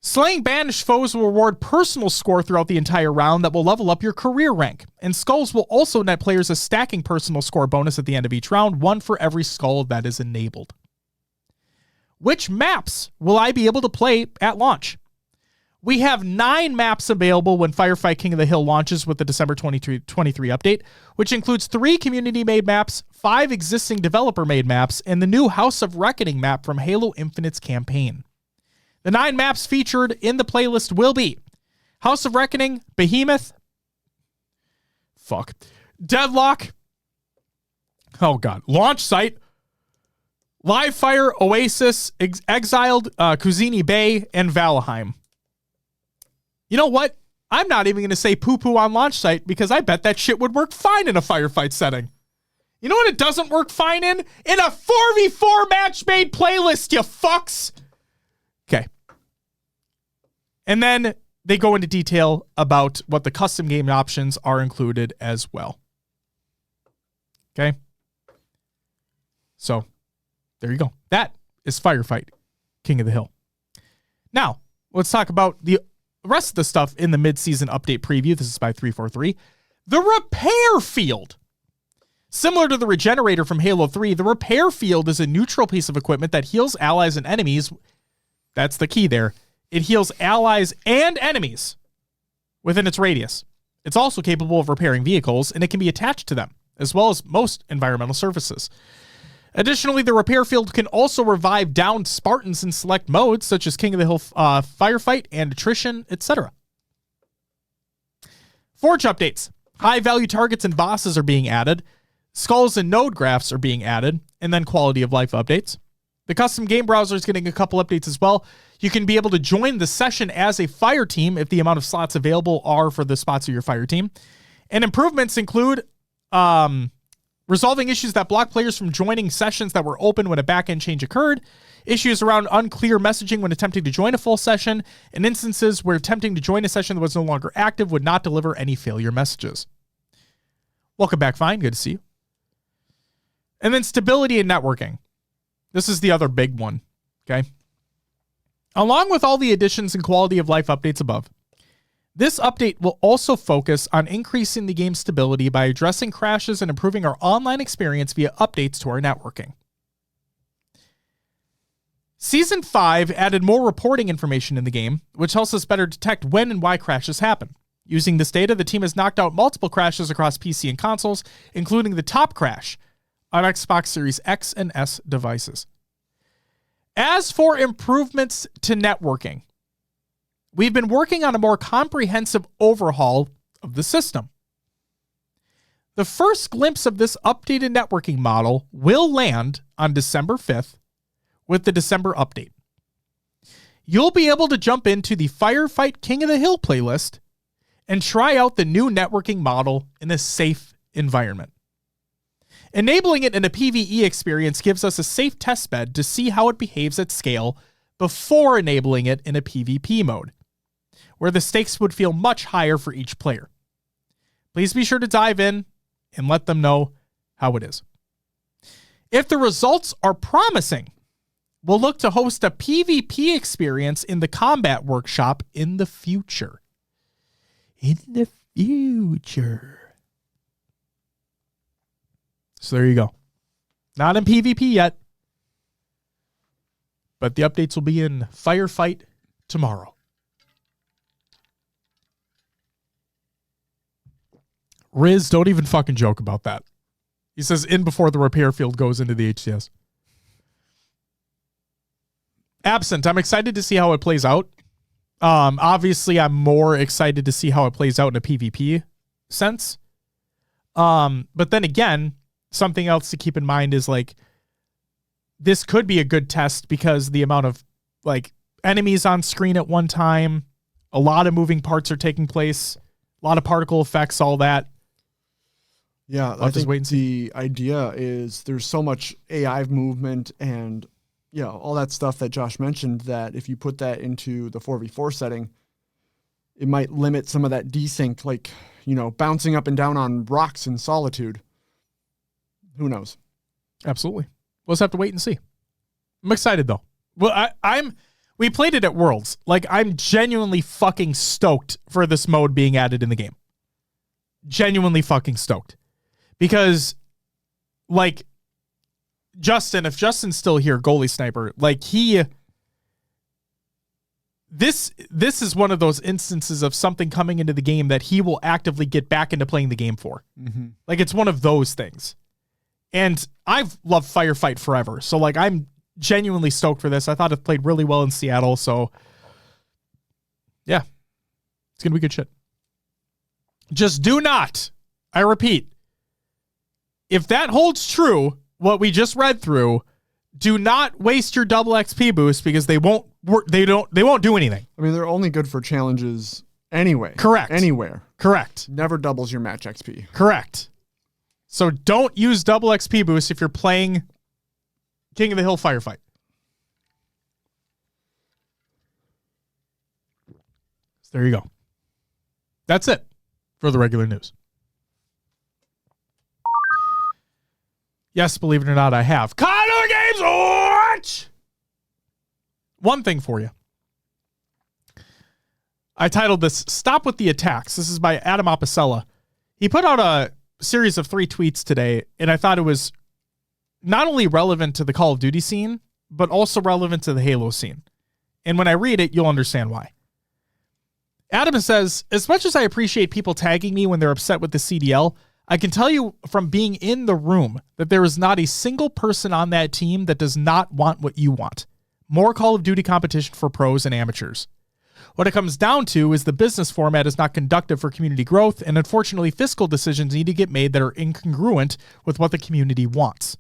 Slaying banished foes will reward personal score throughout the entire round that will level up your career rank. And skulls will also net players a stacking personal score bonus at the end of each round, 1 for every skull that is enabled. Which maps will I be able to play at launch? We have 9 maps available when Firefight King of the Hill launches with the December 2023 update, which includes 3 community-made maps, 5 existing developer-made maps, and the new House of Reckoning map from Halo Infinite's campaign. The 9 maps featured in the playlist will be House of Reckoning, Behemoth, Deadlock, Launch Site, Live Fire, Oasis, Exiled, Kuzini Bay, and Valheim. You know what? I'm not even going to say poo-poo on Launch Site because I bet that shit would work fine in a firefight setting. You know what it doesn't work fine in? In a 4v4 match-made playlist, you fucks! Okay. And then they go into detail about what the custom game options are included as well. Okay. So, there you go. That is Firefight King of the Hill. Now, let's talk about the rest of the stuff in the mid-season update preview. This is by 343. The repair field. Similar to the regenerator from Halo 3, the repair field is a neutral piece of equipment that heals allies and enemies. That's the key there. It heals allies and enemies within its radius. It's also capable of repairing vehicles, and it can be attached to them, as well as most environmental surfaces. Additionally, the repair field can also revive downed Spartans in select modes, such as King of the Hill Firefight and Attrition, etc. Forge updates. High-value targets and bosses are being added. Skulls and node graphs are being added, and then quality of life updates. The custom game browser is getting a couple updates as well. You can be able to join the session as a fire team if the amount of slots available are for the spots of your fire team. And improvements include resolving issues that block players from joining sessions that were open when a backend change occurred, issues around unclear messaging when attempting to join a full session, and instances where attempting to join a session that was no longer active would not deliver any failure messages. Welcome back, Fine. Good to see you. And then stability and networking. This is the other big one, okay? Along with all the additions and quality of life updates above, this update will also focus on increasing the game's stability by addressing crashes and improving our online experience via updates to our networking. Season 5 added more reporting information in the game, which helps us better detect when and why crashes happen. Using this data, the team has knocked out multiple crashes across PC and consoles, including the top crash on Xbox Series X and S devices. As for improvements to networking, we've been working on a more comprehensive overhaul of the system. The first glimpse of this updated networking model will land on December 5th with the December update. You'll be able to jump into the Firefight King of the Hill playlist and try out the new networking model in a safe environment. Enabling it in a PvE experience gives us a safe testbed to see how it behaves at scale before enabling it in a PvP mode, where the stakes would feel much higher for each player. Please be sure to dive in and let them know how it is. If the results are promising, we'll look to host a PvP experience in the combat workshop in the future. In the future. So there you go. Not in PvP yet, but the updates will be in Firefight tomorrow. Riz, don't even fucking joke about that. He says in before the repair field goes into the HCS. Absent, I'm excited to see how it plays out. Obviously, I'm more excited to see how it plays out in a PvP sense. But then again, something else to keep in mind is like, this could be a good test because the amount of like enemies on screen at one time, a lot of moving parts are taking place, a lot of particle effects, all that. Yeah, I think the idea is there's so much AI movement and all that stuff that Josh mentioned that if you put that into the 4v4 setting, it might limit some of that desync, like, bouncing up and down on rocks in Solitude. Who knows? Absolutely. We'll just have to wait and see. I'm excited though. Well, we played it at Worlds. Like, I'm genuinely fucking stoked for this mode being added in the game. Genuinely fucking stoked. Because, like, Justin, if Justin's still here, goalie sniper, like this is one of those instances of something coming into the game that he will actively get back into playing the game for. Mm-hmm. Like, it's one of those things. And I've loved Firefight forever. So, like, I'm genuinely stoked for this. I thought it played really well in Seattle. So, yeah, it's going to be good shit. Just do not, I repeat, if that holds true, what we just read through, do not waste your double XP boost because they won't work. They won't do anything. I mean, they're only good for challenges anyway. Correct. Anywhere. Correct. Never doubles your match XP. Correct. So don't use double XP boost if you're playing King of the Hill Firefight. So there you go. That's it for the regular news. Yes, believe it or not, I have. Connor Games Watch! One thing for you. I titled this, Stop with the Attacks. This is by Adam Apicella. He put out a series of 3 tweets today, and I thought it was not only relevant to the Call of Duty scene, but also relevant to the Halo scene. And when I read it, you'll understand why. Adam says, as much as I appreciate people tagging me when they're upset with the CDL, I can tell you from being in the room that there is not a single person on that team that does not want what you want. More Call of Duty competition for pros and amateurs. What it comes down to is the business format is not conducive for community growth, and unfortunately fiscal decisions need to get made that are incongruent with what the community wants.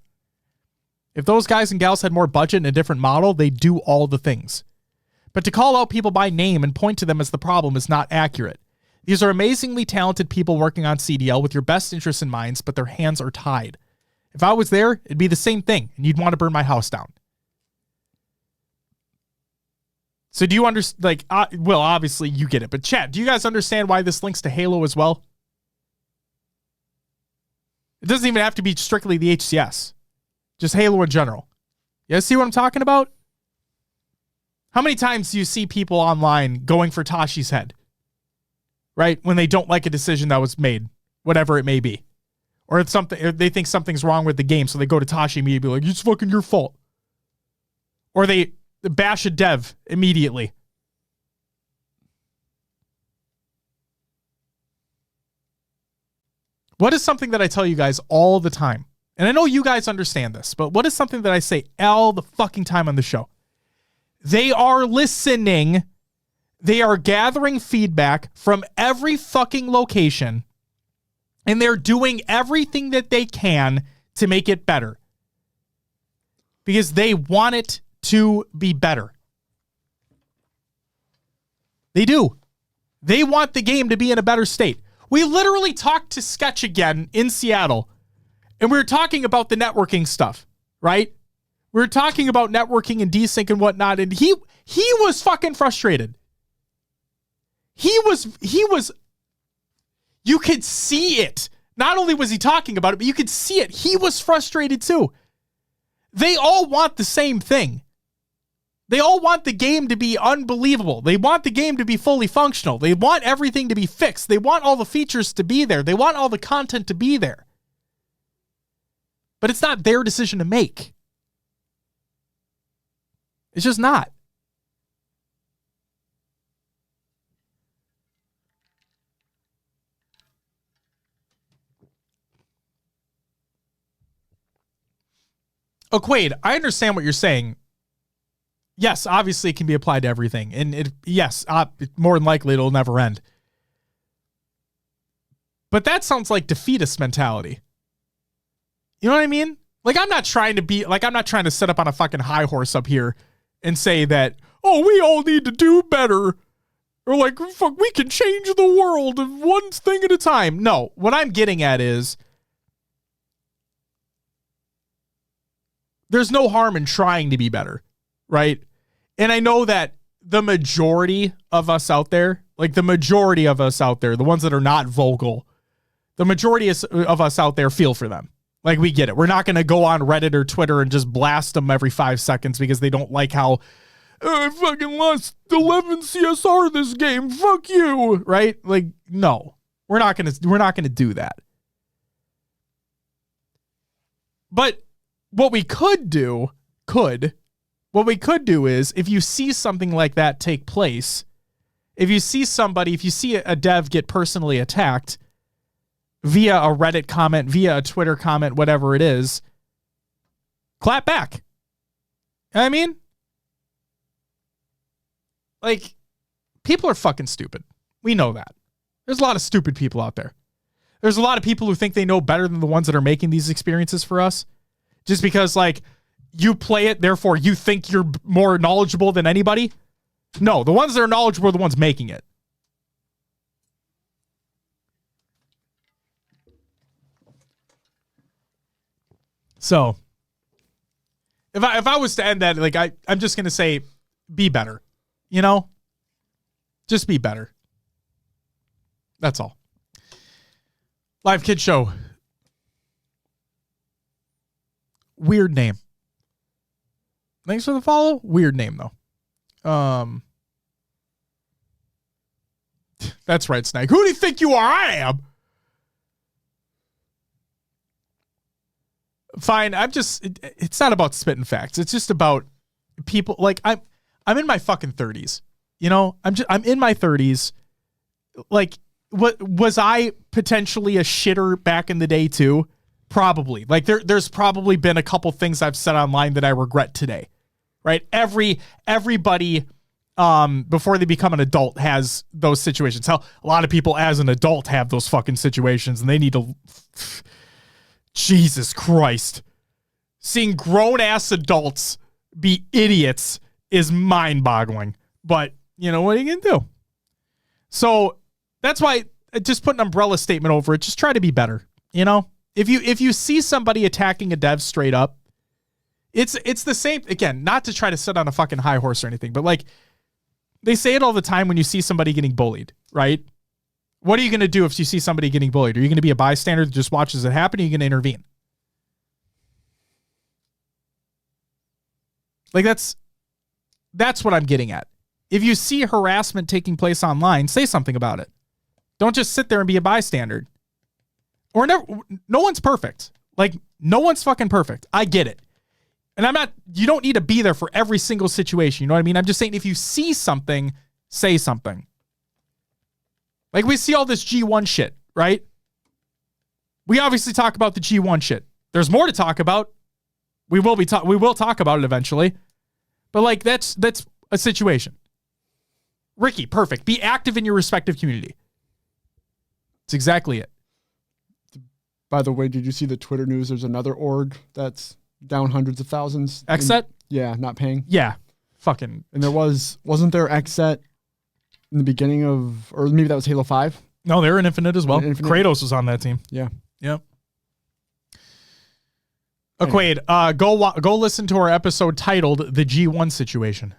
If those guys and gals had more budget and a different model, they'd do all the things. But to call out people by name and point to them as the problem is not accurate. These are amazingly talented people working on CDL with your best interests in mind, but their hands are tied. If I was there, it'd be the same thing, and you'd want to burn my house down. So do you understand, like, well, obviously you get it, but chat, do you guys understand why this links to Halo as well? It doesn't even have to be strictly the HCS. Just Halo in general. You guys see what I'm talking about? How many times do you see people online going for Tashi's head? Right? When they don't like a decision that was made, whatever it may be. Or it's something, or they think something's wrong with the game, so they go to Tashi immediately, like, it's fucking your fault. Or they bash a dev immediately. What is something that I tell you guys all the time? And I know you guys understand this, but what is something that I say all the fucking time on the show? They are listening. They are gathering feedback from every fucking location, and they're doing everything that they can to make it better. Because they want it to be better. They do. They want the game to be in a better state. We literally talked to Sketch again in Seattle, And we were talking about the networking stuff, right? We were talking about networking and desync and whatnot, and he was fucking frustrated. He was, you could see it. Not only was he talking about it, but you could see it. He was frustrated too. They all want the same thing. They all want the game to be unbelievable. They want the game to be fully functional. They want everything to be fixed. They want all the features to be there. They want all the content to be there. But it's not their decision to make. It's just not. Oh, Quaid, I understand what you're saying. Yes, obviously it can be applied to everything. And yes, more than likely it'll never end. But that sounds like defeatist mentality. You know what I mean? Like, I'm not trying to set up on a fucking high horse up here and say that, oh, we all need to do better. Or like, fuck, we can change the world one thing at a time. No, what I'm getting at is there's no harm in trying to be better, right? And I know that the majority of us out there, the ones that are not vocal, the majority of us out there feel for them. Like, we get it. We're not going to go on Reddit or Twitter and just blast them every 5 seconds because they don't like how I fucking lost 11 CSR this game. Fuck you, right? Like, no, we're not going to do that. But what we could do is, if you see something like that take place, if you see a dev get personally attacked via a Reddit comment, via a Twitter comment, whatever it is, clap back. You know what I mean? Like, people are fucking stupid. We know that. There's a lot of stupid people out there. There's a lot of people who think they know better than the ones that are making these experiences for us. Just because, you play it, therefore you think you're more knowledgeable than anybody. No, the ones that are knowledgeable are the ones making it. So, if I was to end that, I'm just going to say, be better. You know? Just be better. That's all. Live Kid Show. Weird name. Thanks for the follow. Weird name, though. That's right, Snake. Who do you think you are? I am. Fine. It's not about spitting facts. It's just about people. I'm in my fucking 30s. You know, I'm in my 30s. What was I potentially a shitter back in the day too? Probably. There's probably been a couple things I've said online that I regret today. Right? Everybody before they become an adult has those situations. Hell, a lot of people as an adult have those fucking situations, and they need to Jesus Christ. Seeing grown-ass adults be idiots is mind-boggling. But, you know, what are you going to do? So, that's why just put an umbrella statement over it. Just try to be better, you know? If you see somebody attacking a dev straight up, it's the same, again, not to try to sit on a fucking high horse or anything, but they say it all the time when you see somebody getting bullied, right? What are you going to do if you see somebody getting bullied? Are you going to be a bystander that just watches it happen? Or are you going to intervene? That's what I'm getting at. If you see harassment taking place online, say something about it. Don't just sit there and be a bystander. Or no one's perfect. No one's fucking perfect. I get it. And you don't need to be there for every single situation. You know what I mean? I'm just saying, if you see something, say something. We see all this G1 shit, right? We obviously talk about the G1 shit. There's more to talk about. We will talk about it eventually. But that's a situation. Ricky, perfect. Be active in your respective community. That's exactly it. By the way, did you see the Twitter news? There's another org that's down hundreds of thousands. XSET? Yeah, not paying. Yeah. Fucking. And wasn't there XSET in the beginning of, or maybe that was Halo 5? No, they were in Infinite as well. Kratos was on that team. Yeah. Yep. Quaid, go listen to our episode titled "The G1 Situation."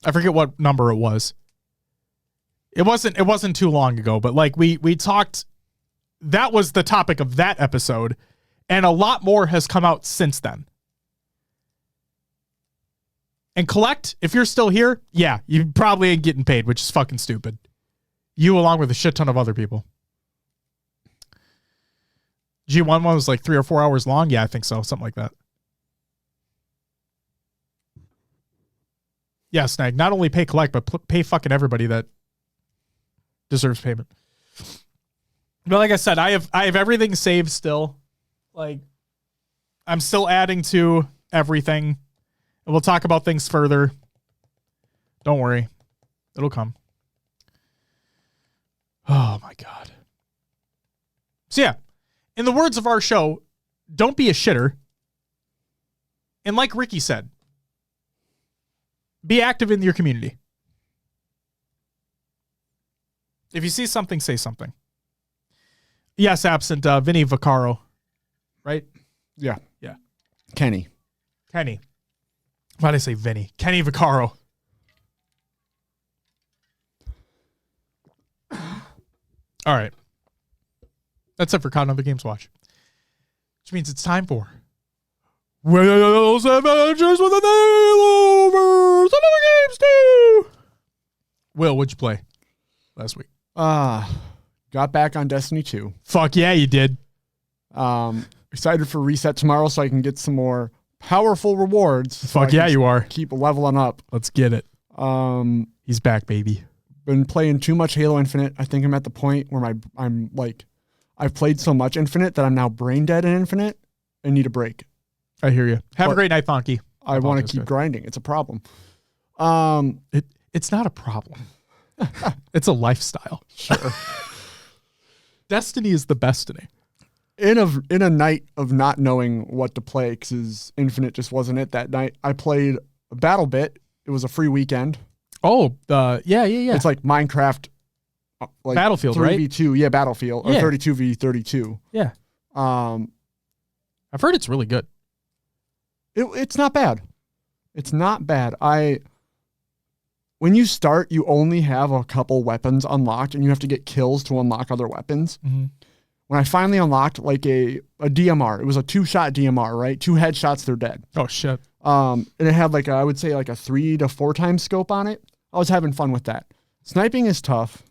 I forget what number it was. It wasn't too long ago, but like we talked. That was the topic of that episode, and a lot more has come out since then. And Collect, if you're still here, yeah, you probably ain't getting paid, which is fucking stupid. You along with a shit ton of other people. G1 one was like 3 or 4 hours long. Yeah, I think so. Something like that. Yeah, Snag. Not only pay Collect, but pay fucking everybody that deserves payment. But like I said, I have everything saved still. Like, I'm still adding to everything. And we'll talk about things further. Don't worry. It'll come. Oh my God. So yeah. In the words of our show, don't be a shitter. And like Ricky said, be active in your community. If you see something, say something. Yes, absent Vinny Vaccaro. Right? Yeah. Yeah. Kenny. Why did I say Vinny? Kenny Vaccaro. All right. That's it for Cotton Other Games Watch. Which means it's time for Will's Adventures with a Nail Over Other Games too. Will, what'd you play last week? Got back on Destiny 2. Fuck yeah, you did. Excited for reset tomorrow so I can get some more powerful rewards. Fuck yeah, you are. Keep leveling up. Let's get it. He's back, baby. Been playing too much Halo Infinite. I think I'm at the point where I've played so much Infinite that I'm now brain dead in Infinite and need a break. I hear you. Have a great night, Thonky. I want to keep grinding. It's a problem. It's not a problem. It's a lifestyle. Sure. Destiny is the destiny. In a night of not knowing what to play because Infinite just wasn't it that night, I played Battle Bit. It was a free weekend. Oh, yeah. It's like Minecraft. Like Battlefield, 3v2, right? Yeah, Battlefield. Or 32v32. Yeah. I've heard it's really good. It's not bad. It's not bad. When you start, you only have a couple weapons unlocked, and you have to get kills to unlock other weapons. Mm-hmm. When I finally unlocked like a DMR, it was a 2-shot DMR, right? 2 headshots, they're dead. Oh shit. And it had I would say a 3 to 4 times scope on it. I was having fun with that. Sniping is tough.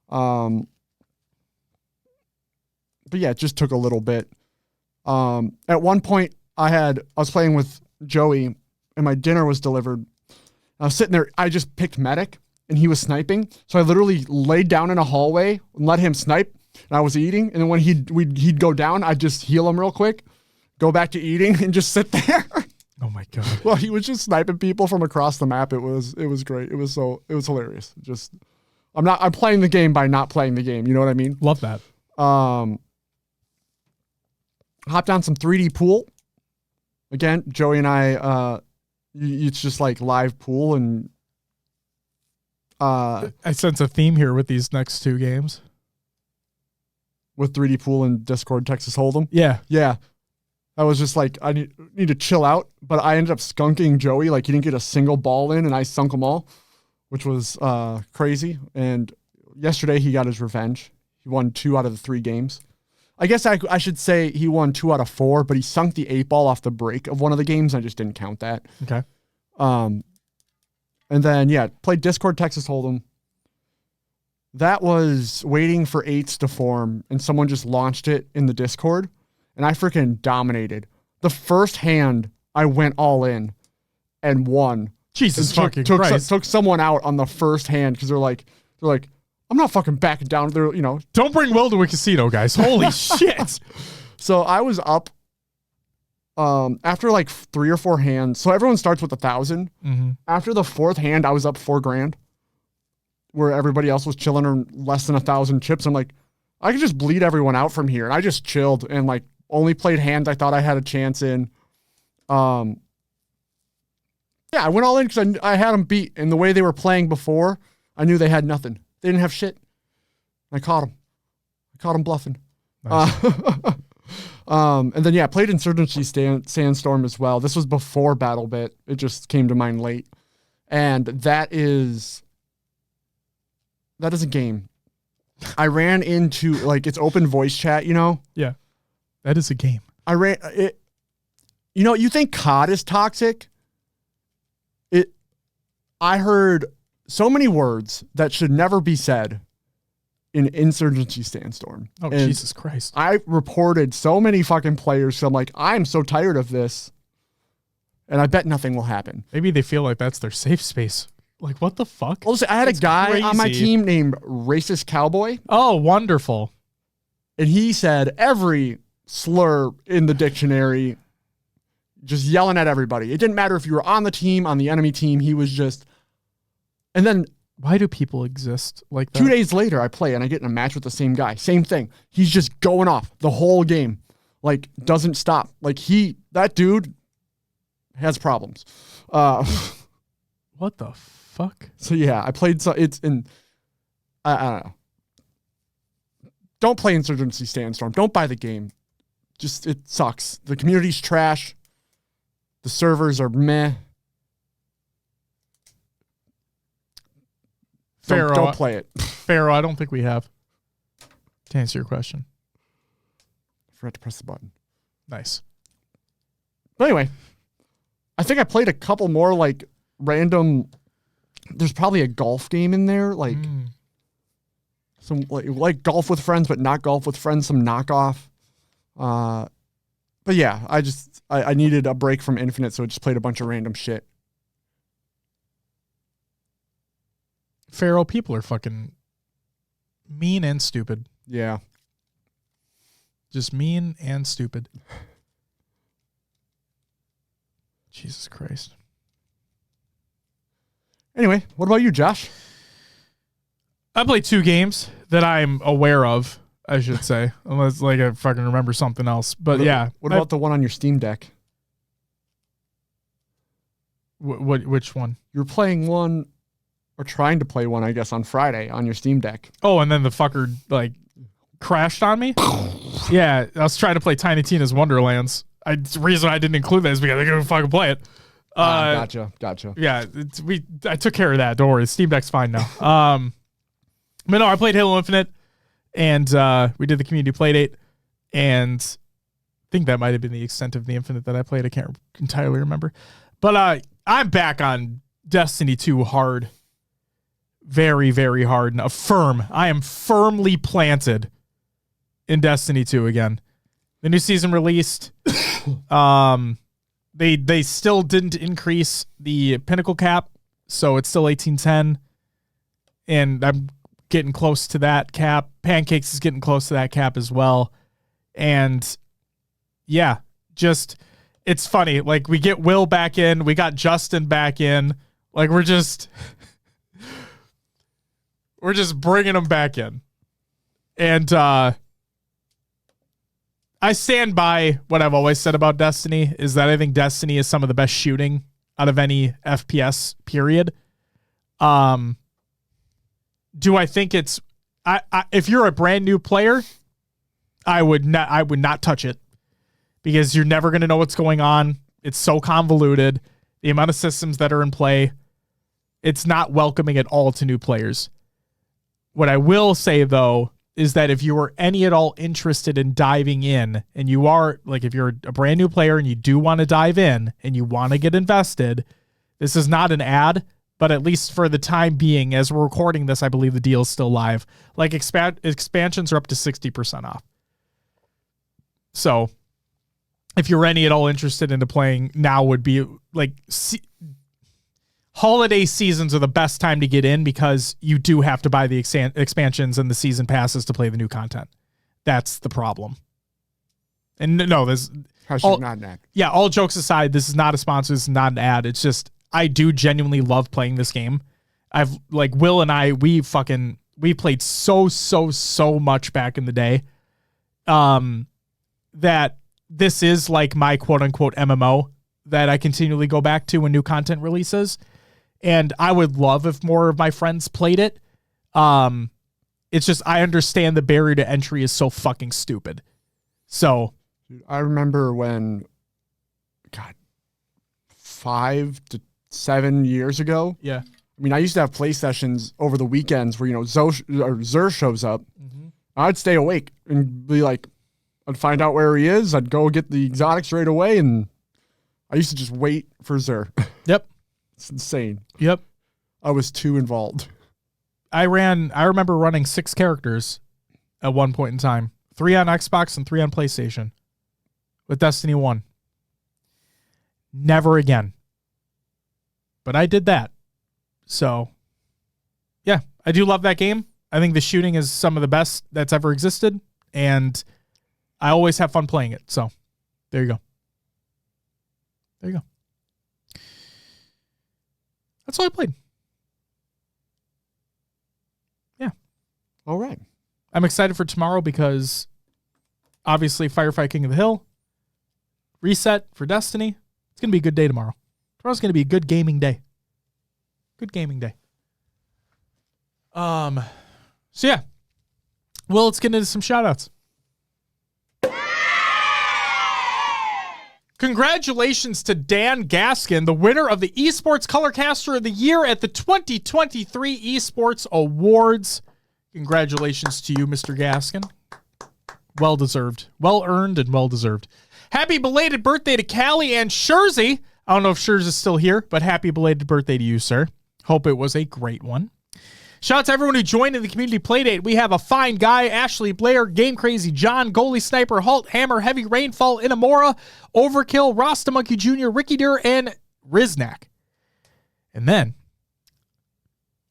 But yeah, it just took a little bit. At one point I was playing with Joey and my dinner was delivered. I was sitting there. I just picked medic and he was sniping. So I literally laid down in a hallway and let him snipe and I was eating. And then when he'd go down, I'd just heal him real quick, go back to eating and just sit there. Oh my God. Well, he was just sniping people from across the map. It was great. It was hilarious. I'm playing the game by not playing the game. You know what I mean? Love that. Hopped on some 3D pool. Again, Joey and I, it's just like live pool and I sense a theme here with these next 2 games. With 3D pool and Discord Texas Hold'em. Yeah. Yeah. I was just like, I need to chill out, but I ended up skunking Joey. Like he didn't get a single ball in and I sunk them all, which was crazy. And yesterday he got his revenge. He won 2 out of the 3 games. I guess I should say he won 2 out of 4, but he sunk the 8 ball off the break of one of the games. I just didn't count that. Okay. And then, played Discord Texas Hold'em. That was waiting for 8s to form, and someone just launched it in the Discord, and I freaking dominated. The first hand, I went all in and won. Jesus fucking Christ. Took someone out on the first hand because they're like, I'm not fucking backing down. They're, Don't bring Will to a casino, guys. Holy shit. So I was up after 3 or 4 hands. So everyone starts with 1,000. Mm-hmm. After the 4th hand, I was up $4,000 where everybody else was chilling on less than 1,000 chips. I'm like, I could just bleed everyone out from here. And I just chilled and only played hands I thought I had a chance in. I went all in because I had them beat. And the way they were playing before, I knew they had nothing. They didn't have shit. I caught them. I caught them bluffing. Nice. And then, yeah, I played Insurgency Sandstorm as well. This was before BattleBit. It just came to mind late. And that is a game. I ran into, like, it's open voice chat, you know? Yeah. That is a game. You know, you think COD is toxic? I heard so many words that should never be said in Insurgency Sandstorm. Oh, and Jesus Christ. I reported so many fucking players. So I'm like, I'm so tired of this. And I bet nothing will happen. Maybe they feel like that's their safe space. Like, what the fuck? Also, I had a guy on my team named Racist Cowboy. Oh, wonderful. And he said every slur in the dictionary, just yelling at everybody. It didn't matter if you were on the team, on the enemy team. He was just... And then... Why do people exist like that? 2 days later, I play and I get in a match with the same guy. Same thing. He's just going off the whole game. Like, doesn't stop. Like, that dude has problems. What the fuck? So, yeah, I played... I don't know. Don't play Insurgency Sandstorm. Don't buy the game. Just, it sucks. The community's trash. The servers are meh. Pharaoh, don't play it. Pharaoh, I don't think we have. To answer your question. I forgot to press the button. Nice. But anyway, I think I played a couple more like random. There's probably a golf game in there, like some like golf with friends, but not golf with friends. Some knockoff. But yeah, I needed a break from Infinite, so I just played a bunch of random shit. Pharaoh, people are fucking mean and stupid. Yeah. Just mean and stupid. Jesus Christ. Anyway, what about you, Josh? I played 2 games that I'm aware of, I should say. Unless like I fucking remember something else. But what about the one on your Steam Deck? Which one? You're playing one, or trying to play one, I guess, on Friday on your Steam Deck. Oh, and then the fucker like crashed on me? Yeah, I was trying to play Tiny Tina's Wonderlands. The reason I didn't include that is because I couldn't fucking play it. Gotcha. Yeah, I took care of that. Don't worry, Steam Deck's fine now. But no, I played Halo Infinite, and we did the community playdate, and I think that might have been the extent of the Infinite that I played. I can't entirely remember. But I'm back on Destiny 2 hard. Very, very hard. And I am firmly planted in Destiny 2 again. The new season released. They still didn't increase the pinnacle cap, so it's still 1810. And I'm getting close to that cap. Pancakes is getting close to that cap as well. And yeah, just it's funny. Like we get Will back in, we got Justin back in. Like we're just bringing them back in. And I stand by what I've always said about Destiny, is that I think Destiny is some of the best shooting out of any FPS, period. Do I think it's... if you're a brand new player, I would not touch it, because you're never going to know what's going on. It's so convoluted. The amount of systems that are in play, it's not welcoming at all to new players. What I will say, though, is that if you are any at all interested in diving in, and you are, like, if you're a brand new player and you do want to dive in and you want to get invested, this is not an ad, but at least for the time being, as we're recording this, I believe the deal is still live. Like, expansions are up to 60% off. So if you're any at all interested into playing, now would be, like, holiday seasons are the best time to get in, because you do have to buy the expansions and the season passes to play the new content. That's the problem. And no, there's not an ad. Yeah, all jokes aside, this is not a sponsor. This is not an ad. It's just, I do genuinely love playing this game. I've like Will and I, we played so much back in the day. That this is like my quote unquote MMO that I continually go back to when new content releases. And I would love if more of my friends played it. It's just, I understand the barrier to entry is so fucking stupid. So Dude, I remember when, God, 5 to 7 years ago. Yeah. I mean, I used to have play sessions over the weekends where, Zer shows up. Mm-hmm. I'd stay awake and be like, I'd find out where he is. I'd go get the exotics right away. And I used to just wait for Zer. Yep. It's insane. Yep. I was too involved. I remember running 6 characters at one point in time. 3 on Xbox and 3 on PlayStation with Destiny 1. Never again. But I did that. So, yeah, I do love that game. I think the shooting is some of the best that's ever existed. And I always have fun playing it. So, there you go. There you go. That's all I played. Yeah. All right. I'm excited for tomorrow because obviously Firefight King of the Hill, reset for Destiny. It's going to be a good day tomorrow. Tomorrow's going to be a good gaming day. Good gaming day. So yeah. Well, let's get into some shoutouts. Congratulations to Dan Gaskin, the winner of the Esports Colorcaster of the Year at the 2023 Esports Awards. Congratulations to you, Mr. Gaskin. Well-deserved. Well-earned and well-deserved. Happy belated birthday to Callie and Schurzy. I don't know if Scherz is still here, but happy belated birthday to you, sir. Hope it was a great one. Shout out to everyone who joined in the community playdate. We have a fine guy, Ashley Blair, Game Crazy John, Goalie Sniper, Halt, Hammer, Heavy Rainfall, Inamora, Overkill, Rasta Monkey Jr., Ricky Deer, and Riznak. And then,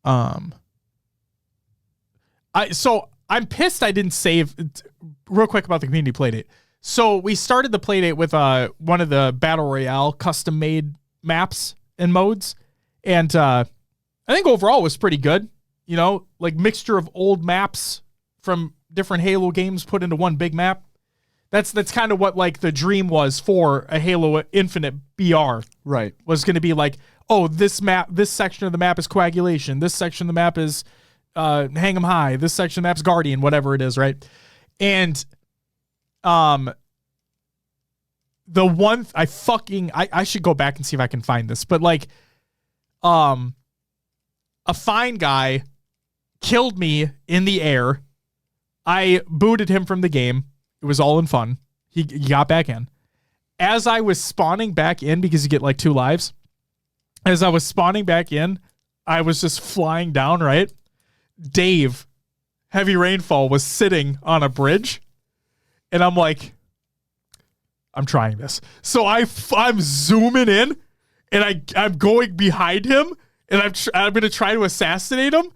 I'm pissed I didn't save real quick about the community playdate. So we started the playdate with one of the Battle Royale custom made maps and modes. And I think overall it was pretty good. You know, like mixture of old maps from different Halo games put into one big map. That's kind of what like the dream was for a Halo Infinite BR. Right. Was going to be like, oh, this section of the map is Coagulation. This section of the map is Hang 'em High. This section of the map's Guardian, whatever it is, right? And the one I should go back and see if I can find this, but like a fine guy killed me in the air. I booted him from the game. It was all in fun. He got back in. As I was spawning back in, because you get like 2 lives, as I was spawning back in, I was just flying down, right? Dave, Heavy Rainfall, was sitting on a bridge. And I'm like, I'm trying this. So I'm zooming in, and I'm going behind him, and I'm going to try to assassinate him.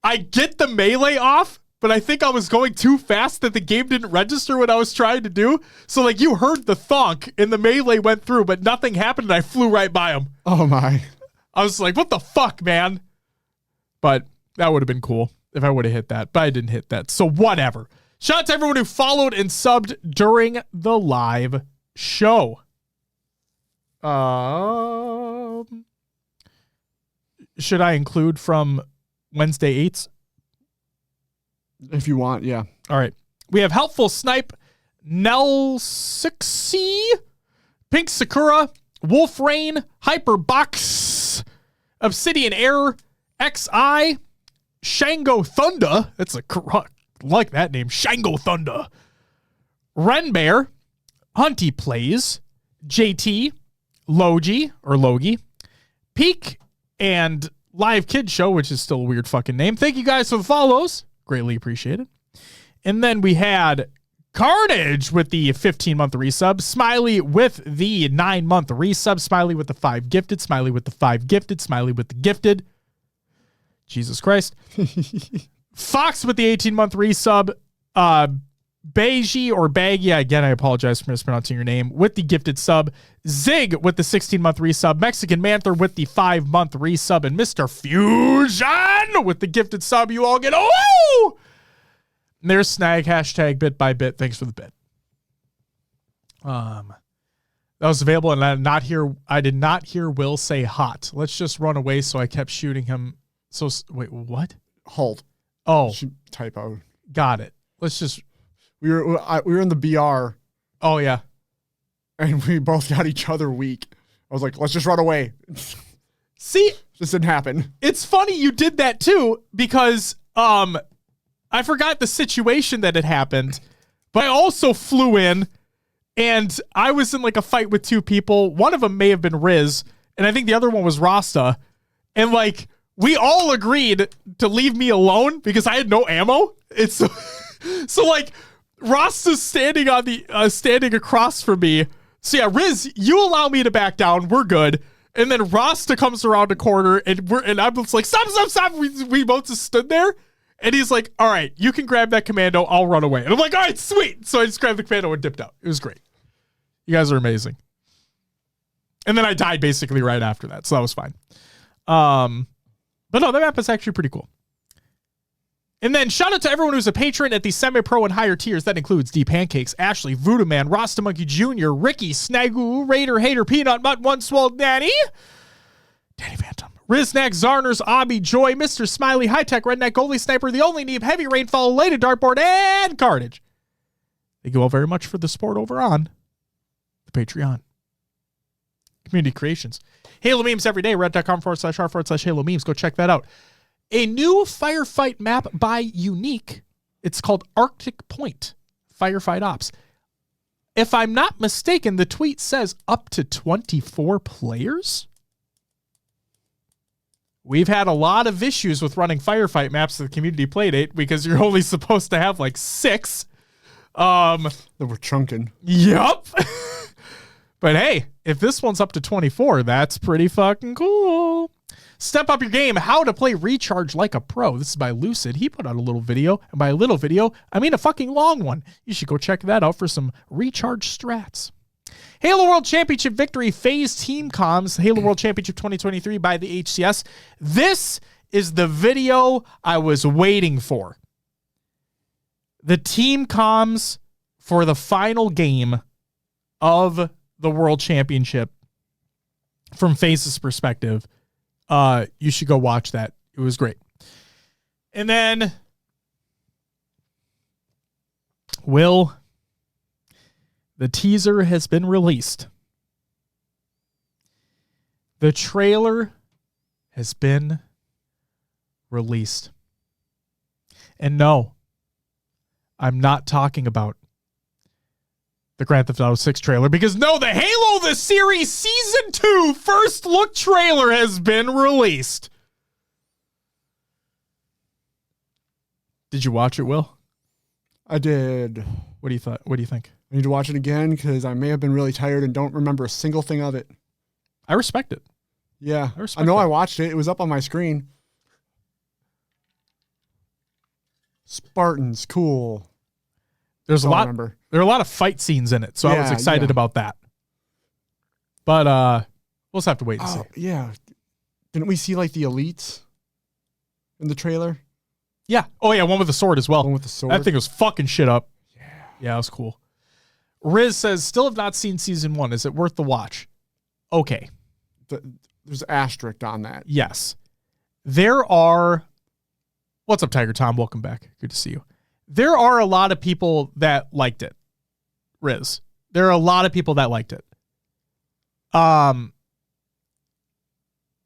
I get the melee off, but I think I was going too fast that the game didn't register what I was trying to do. So, like, you heard the thonk, and the melee went through, but nothing happened, and I flew right by him. Oh, my. I was like, what the fuck, man? But that would have been cool if I would have hit that, but I didn't hit that. So, whatever. Shout out to everyone who followed and subbed during the live show. Should I include from Wednesday 8s? If you want, yeah. All right. We have Helpful Snipe, Nell Sixy, Pink Sakura, Wolf Rain, Hyperbox, Obsidian Error, XI, Shango Thunder. That's a like that name. Shango Thunder. Ren Bear, Hunty Plays, JT, Logi, Peak, and Live Kid Show, which is still a weird fucking name. Thank you guys for the follows. Greatly appreciated. And then we had Carnage with the 15-month resub, Smiley with the 9-month resub, Smiley with the 5 gifted, Smiley with the 5 gifted, Smiley with the gifted. Jesus Christ. Fox with the 18-month resub, Beiji or Baggy, again, I apologize for mispronouncing your name, with the gifted sub, Zig with the 16-month resub, Mexican Manther with the 5-month resub, and Mr. Fusion with the gifted sub. You all get, oh! And there's Snag, hashtag bit by bit. Thanks for the bit. That was available, and I did not hear Will say hot. Let's just run away, so I kept shooting him. So, wait, what? Halt. Oh. Typo. Got it. Let's just... We were in the BR Oh, yeah. And we both got each other weak. I was like, let's just run away. See? This didn't happen. It's funny you did that too, because I forgot the situation that had happened, but I also flew in and I was in like a fight with two people. One of them may have been Riz, and I think the other one was Rasta. And like, we all agreed to leave me alone because I had no ammo. It's so like Rasta's standing on the standing across from me. So yeah, Riz, you allow me to back down. We're good. And then Rasta comes around the corner and I'm just like, stop. We both just stood there. And he's like, all right, you can grab that commando. I'll run away. And I'm like, all right, sweet. So I just grabbed the commando and dipped out. It was great. You guys are amazing. And then I died basically right after that. So that was fine. But no, that map is actually pretty cool. And then shout out to everyone who's a patron at the semi-pro and higher tiers. That includes D Pancakes, Ashley, Voodoo Man, Rasta Monkey Jr., Ricky, Snagu, Raider, Hater, Peanut, Mutt, One Swole, Danny Phantom, Riznak, Zarners, Abby, Joy, Mr. Smiley, High Tech, Redneck, Goalie Sniper, The Only Neeb, Heavy Rainfall, Lady Dartboard, and Carnage. Thank you all very much for the support over on the Patreon. Community Creations. Halo Memes every day, red.com/r/Halo Memes. Go check that out. A new firefight map by Unique. It's called Arctic Point Firefight Ops. If I'm not mistaken, the tweet says up to 24 players. We've had a lot of issues with running firefight maps to the community playdate because you're only supposed to have like 6. That we're chunking. Yep. But hey, if this one's up to 24, that's pretty fucking cool. Step up your game, how to play Recharge like a pro. This is by Lucid. He put out a little video, and by a little video, I mean a fucking long one. You should go check that out for some Recharge strats. Halo World Championship Victory Phase Team Comms, Halo World Championship 2023 by the HCS. This is the video I was waiting for. The team comms for the final game of the World Championship from FaZe's perspective. You should go watch that. It was great. And then Will, the teaser has been released. The trailer has been released. And no, I'm not talking about the Grand Theft Auto 6 trailer because no, the Halo the Series Season 2 first look trailer has been released. Did you watch it, Will? I did. What do you think? I need to watch it again because I may have been really tired and don't remember a single thing of it. I respect it. Yeah. I know I watched it. It was up on my screen. Spartans, cool. There are a lot of fight scenes in it, so I was excited about that. But we'll just have to wait and see. Yeah. Didn't we see like the elites in the trailer? Yeah. Oh yeah, one with the sword as well. One with the sword. That thing was fucking shit up. Yeah. Yeah, it was cool. Riz says, still have not seen season 1. Is it worth the watch? Okay. There's asterisk on that. Yes. There are... What's up, Tiger Tom? Welcome back. Good to see you. There are a lot of people that liked it. Riz. There are a lot of people that liked it. And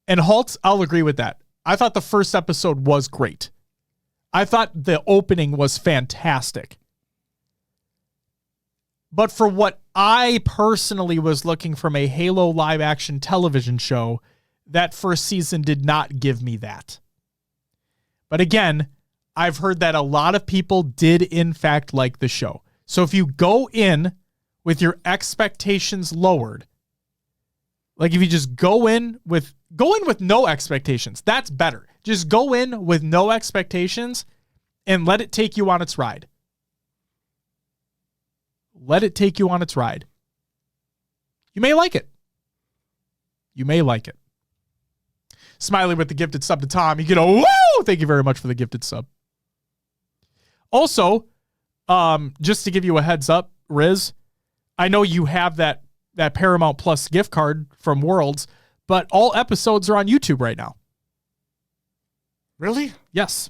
Halt, I'll agree with that. I thought the first episode was great. I thought the opening was fantastic. But for what I personally was looking from a Halo live action television show, that first season did not give me that. But again, I've heard that a lot of people did in fact like the show. So if you go in with your expectations lowered, like if you just go in with no expectations, that's better. Just go in with no expectations and let it take you on its ride. Let it take you on its ride. You may like it. You may like it. Smiley with the gifted sub to Tom. You get a woo! Thank you very much for the gifted sub. Also, just to give you a heads up, Riz, I know you have that Paramount Plus gift card from Worlds, but all episodes are on YouTube right now. Really? Yes.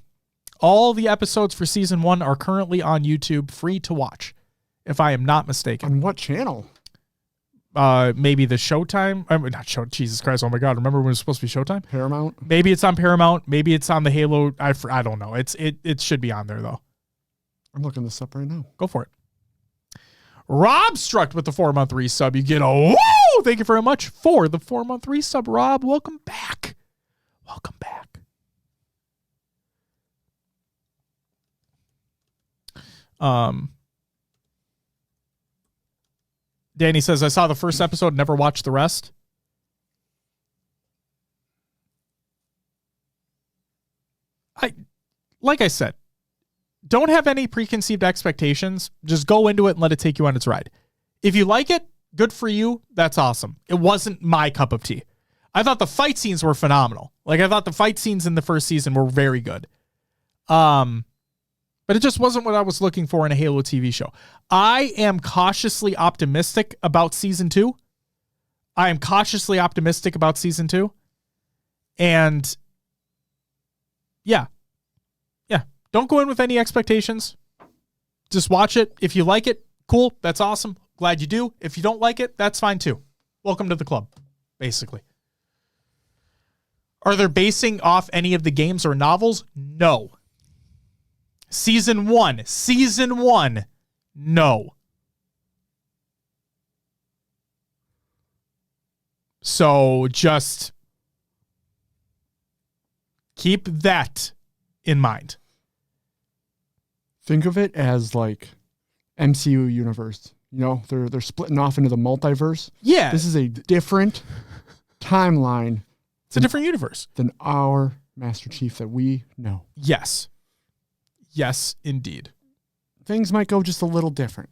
All the episodes for season 1 are currently on YouTube, free to watch. if I am not mistaken. On what channel? Maybe the Showtime. I mean, not Show. Jesus Christ! Oh my God! Remember when it was supposed to be Showtime? Paramount. Maybe it's on Paramount. Maybe it's on the Halo. I don't know. It should be on there though. I'm looking this up right now. Go for it. Rob Struck with the 4-month resub. You get a woo! Thank you very much for the 4-month resub, Rob. Welcome back. Welcome back. Danny says, I saw the first episode, never watched the rest. Like I said, don't have any preconceived expectations. Just go into it and let it take you on its ride. If you like it, good for you. That's awesome. It wasn't my cup of tea. I thought the fight scenes were phenomenal. Like, I thought the fight scenes in the first season were very good. But it just wasn't what I was looking for in a Halo TV show. I am cautiously optimistic about season 2. And yeah. Don't go in with any expectations. Just watch it. If you like it, cool. That's awesome. Glad you do. If you don't like it, that's fine too. Welcome to the club, basically. Are they basing off any of the games or novels? No. Season 1, no. So just keep that in mind. Think of it as like MCU universe. You know, they're splitting off into the multiverse. Yeah. This is a different timeline. It's a different universe than our Master Chief that we know. Yes. Yes, indeed. Things might go just a little different.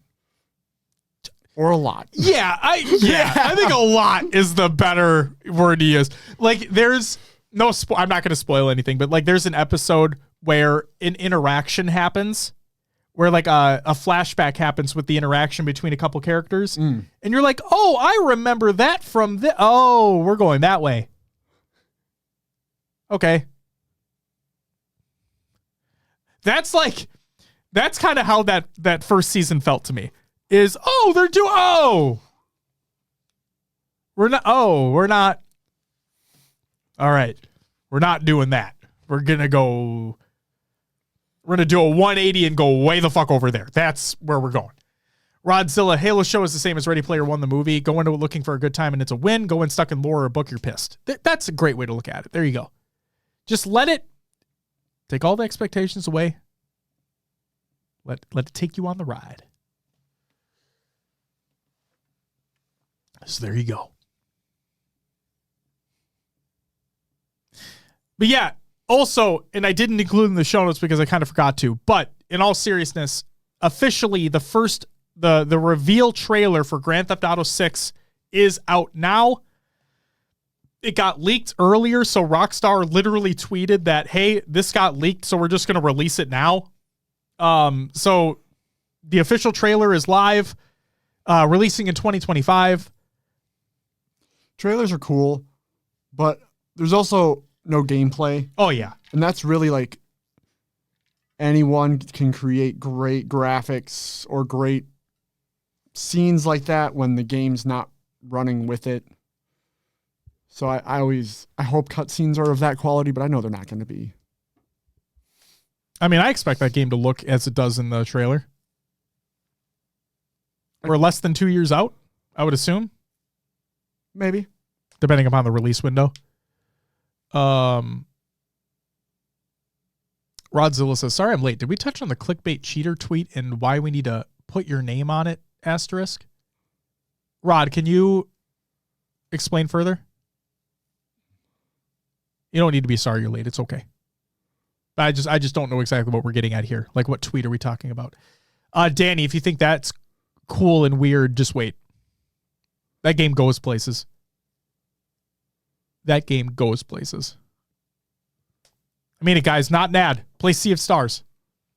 Or a lot. Yeah, I think a lot is the better word to use. Like, there's no I'm not going to spoil anything, but like there's an episode where an interaction happens, where like a flashback happens with the interaction between a couple characters. And you're like, oh, I remember that from oh, we're going that way. Okay. That's kind of how that first season felt to me. Is, we're not, all right. We're not doing that. We're going to do a 180 and go way the fuck over there. That's where we're going. Rodzilla, Halo show is the same as Ready Player One, the movie. Go into it looking for a good time and it's a win. Go in stuck in lore or a book, you're pissed. That's a great way to look at it. There you go. Just let it take all the expectations away. Let it take you on the ride. So there you go. But yeah, also, and I didn't include in the show notes because I kind of forgot to, but in all seriousness, officially the reveal trailer for Grand Theft Auto 6 is out now. It got leaked earlier, so Rockstar literally tweeted that, hey, this got leaked, so we're just going to release it now. So the official trailer is live, releasing in 2025. Trailers are cool, but there's also no gameplay. Oh, yeah. And that's really like anyone can create great graphics or great scenes like that when the game's not running with it. So I hope cutscenes are of that quality, but I know they're not going to be. I mean, I expect that game to look as it does in the trailer. We're less than 2 years out, I would assume. Maybe. Depending upon the release window. Rodzilla says, sorry I'm late. Did we touch on the clickbait cheater tweet and why we need to put your name on it, asterisk? Rod, can you explain further? You don't need to be sorry you're late. It's okay. But I just don't know exactly what we're getting at here. Like, what tweet are we talking about? Danny, if you think that's cool and weird, just wait. That game goes places. I mean it, guys. Not an ad. Play Sea of Stars.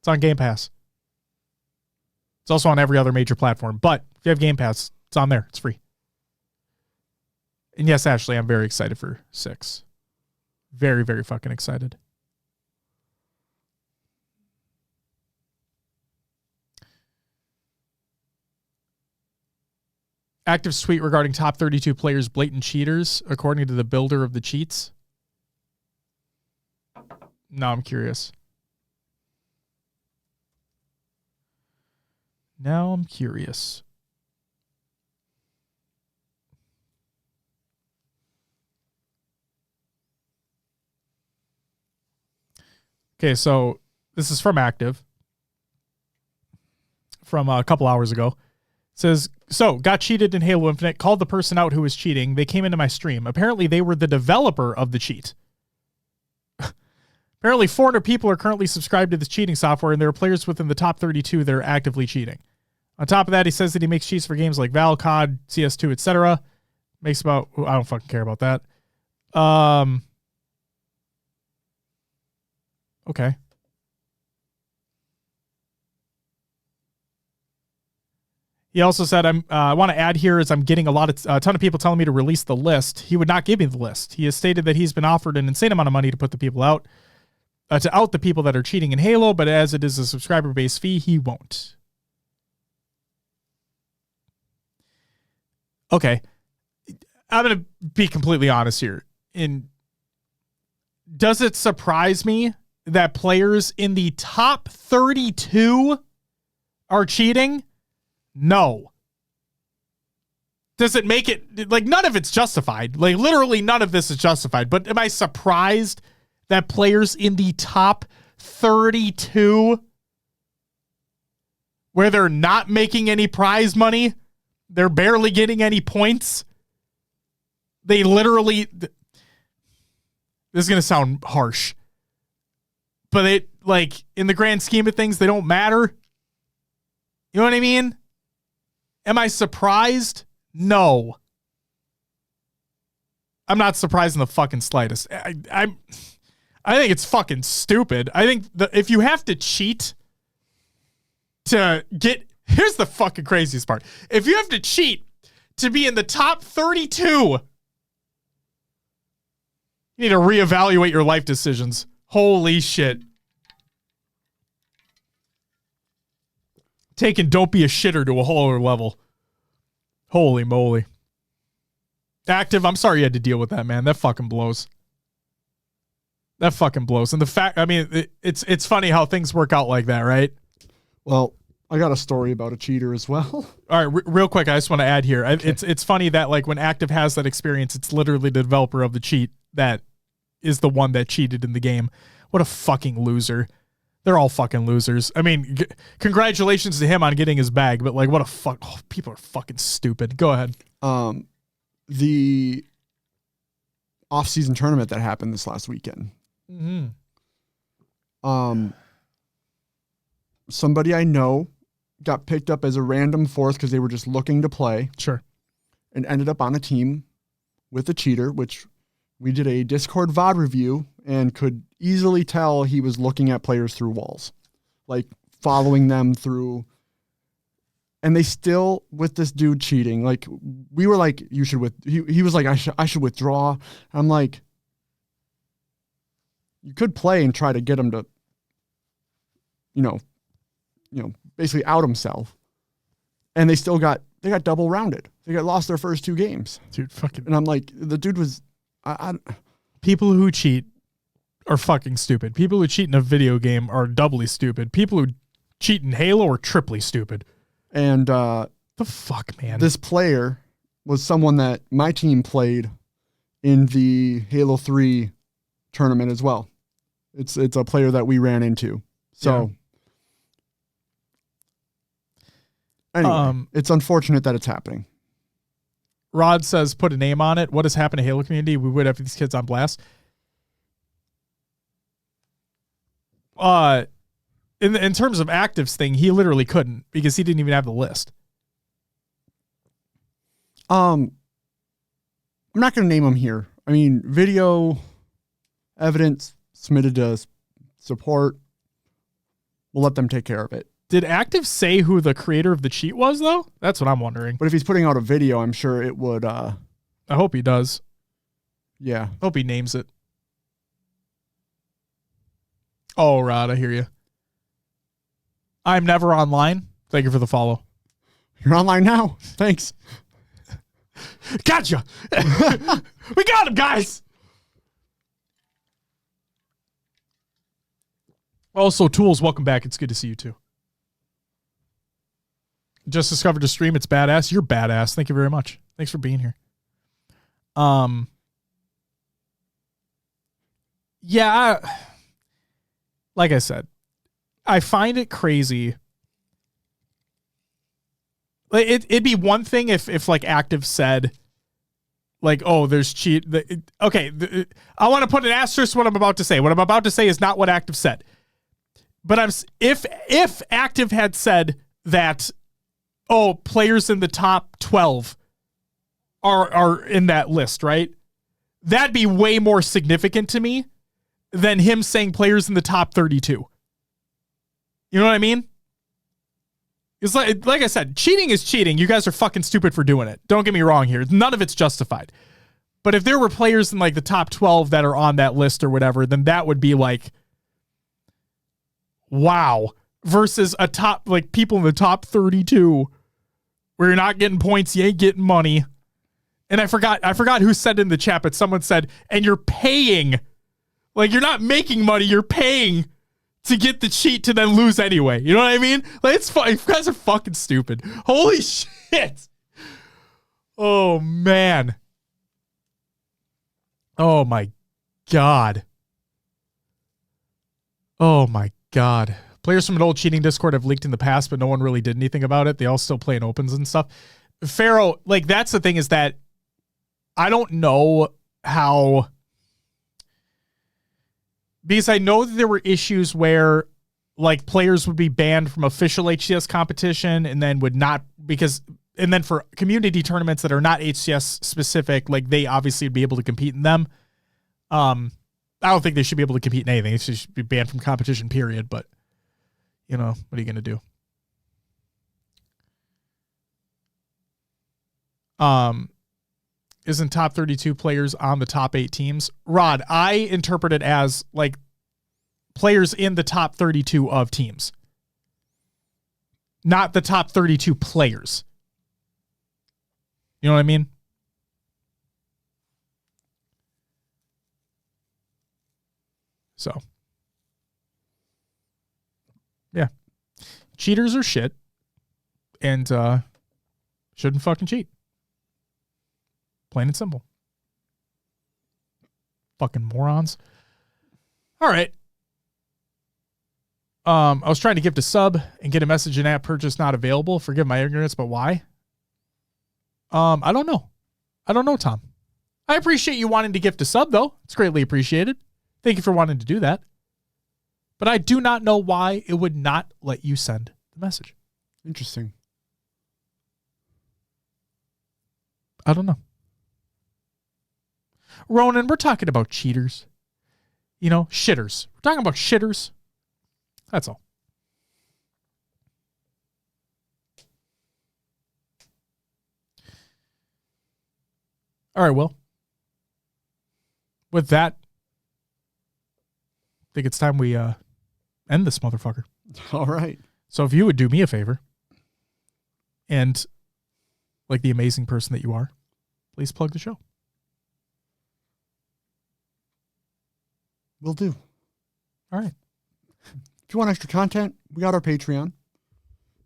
It's on Game Pass. It's also on every other major platform. But if you have Game Pass, it's on there. It's free. And yes, Ashley, I'm very excited for 6. Very, very fucking excited. Active tweet regarding top 32 players blatant cheaters, according to the builder of the cheats. Now I'm curious. Okay, so this is from Active. From a couple hours ago. It says, so, got cheated in Halo Infinite, called the person out who was cheating. They came into my stream. Apparently, they were the developer of the cheat. Apparently, 400 people are currently subscribed to this cheating software, and there are players within the top 32 that are actively cheating. On top of that, he says that he makes cheats for games like Val, COD, CS2, etc. Makes about... I don't fucking care about that. Okay. He also said, I want to add here is I'm getting a ton of people telling me to release the list. He would not give me the list. He has stated that he's been offered an insane amount of money to put the people out, to out the people that are cheating in Halo, but as it is a subscriber-based fee, he won't. Okay. I'm going to be completely honest here. Does it surprise me that players in the top 32 are cheating? No. Does it make it, like, none of it's justified. Like, literally none of this is justified. But am I surprised that players in the top 32, where they're not making any prize money, they're barely getting any points, they literally, this is going to sound harsh, but it, like, in the grand scheme of things, they don't matter. You know what I mean? Am I surprised? No. I'm not surprised in the fucking slightest. I think it's fucking stupid. I think if you have to cheat to get... Here's the fucking craziest part. If you have to cheat to be in the top 32, you need to reevaluate your life decisions. Holy shit. Taking don't be a shitter to a whole other level. Holy moly. Active, I'm sorry you had to deal with that, man. That fucking blows. That fucking blows. And the fact, I mean, it's funny how things work out like that, right? Well, I got a story about a cheater as well. All right, real quick, I just want to add here. Okay. It's funny that, like, when Active has that experience, it's literally the developer of the cheat that is the one that cheated in the game. What a fucking loser. They're all fucking losers. I mean, congratulations to him on getting his bag, but, like, what a fuck. Oh, people are fucking stupid. Go ahead. The off-season tournament that happened this last weekend. Mm-hmm. Somebody I know got picked up as a random fourth because they were just looking to play. Sure. And ended up on a team with a cheater, which we did a Discord VOD review and could easily tell he was looking at players through walls, like following them through. And they still, with this dude cheating, like, we were like, you should he was like, I should withdraw. I'm like, you could play and try to get him to, you know, basically out himself. And they got double rounded. They lost their first 2 games. Dude, fucking. And I'm like, the dude was, people who cheat are fucking stupid. People who cheat in a video game are doubly stupid. People who cheat in Halo are triply stupid. And the fuck, man. This player was someone that my team played in the Halo 3 tournament as well. It's a player that we ran into. So anyway, it's unfortunate that it's happening. Rod says, put a name on it. What has happened to Halo community? We would have these kids on blast. In terms of Active's thing, he literally couldn't because he didn't even have the list. I'm not going to name them here. I mean, video evidence submitted to support. We'll let them take care of it. Did Active say who the creator of the cheat was, though? That's what I'm wondering. But if he's putting out a video, I'm sure it would. I hope he does. Yeah. I hope he names it. Oh, Rod, I hear you. I'm never online. Thank you for the follow. You're online now. Thanks. Gotcha. We got him, guys. Also, Tools, welcome back. It's good to see you too. Just discovered a stream. It's badass. You're badass. Thank you very much. Thanks for being here. Yeah, like I said, I find it crazy. It'd be one thing if like Active said, like, oh, there's cheat. Okay, I want to put an asterisk what I'm about to say. What I'm about to say is not what Active said. But if Active had said that, oh, players in the top 12 are in that list, right? That'd be way more significant to me than him saying players in the top 32. You know what I mean? It's like I said, cheating is cheating. You guys are fucking stupid for doing it. Don't get me wrong here. None of it's justified. But if there were players in like the top 12 that are on that list or whatever, then that would be like, wow, versus a top, like people in the top 32 where you're not getting points, you ain't getting money. And I forgot who said in the chat, but someone said, and you're paying, like you're not making money, you're paying to get the cheat to then lose anyway. You know what I mean? Like it's fun. You guys are fucking stupid. Holy shit. Oh man. Oh my God. Oh my God. Players from an old cheating Discord have leaked in the past, but no one really did anything about it. They all still play in opens and stuff. Pharaoh, like that's the thing is that I don't know how, because I know that there were issues where like players would be banned from official HCS competition and then would not and then for community tournaments that are not HCS specific, like they obviously would be able to compete in them. I don't think they should be able to compete in anything. They should be banned from competition, period. But, you know, what are you going to do? Isn't top 32 players on the top 8 teams? Rod, I interpret it as like players in the top 32 of teams, not the top 32 players. You know what I mean? So, yeah. Cheaters are shit and shouldn't fucking cheat. Plain and simple. Fucking morons. All right. I was trying to gift a sub and get a message in app purchase not available. Forgive my ignorance, but why? I don't know. I don't know, Tom. I appreciate you wanting to gift a sub, though. It's greatly appreciated. Thank you for wanting to do that. But I do not know why it would not let you send the message. Interesting. I don't know. Ronan, we're talking about cheaters. You know, shitters. We're talking about shitters. That's all. All right, Will. With that, I think it's time we end this motherfucker. All right. So if you would do me a favor, and like the amazing person that you are, please plug the show. Will do. All right. If you want extra content, we got our Patreon.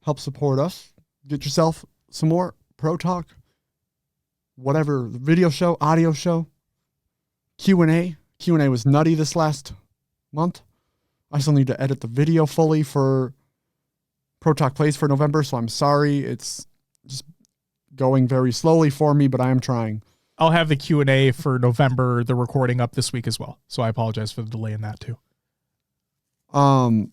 Help support us. Get yourself some more Pro Talk, whatever, video show, audio show, Q&A. Q&A was nutty this last month. I still need to edit the video fully for Pro Talk Plays for November, so I'm sorry. It's just going very slowly for me, but I am trying. I'll have the Q&A for November, the recording up this week as well. So I apologize for the delay in that too. And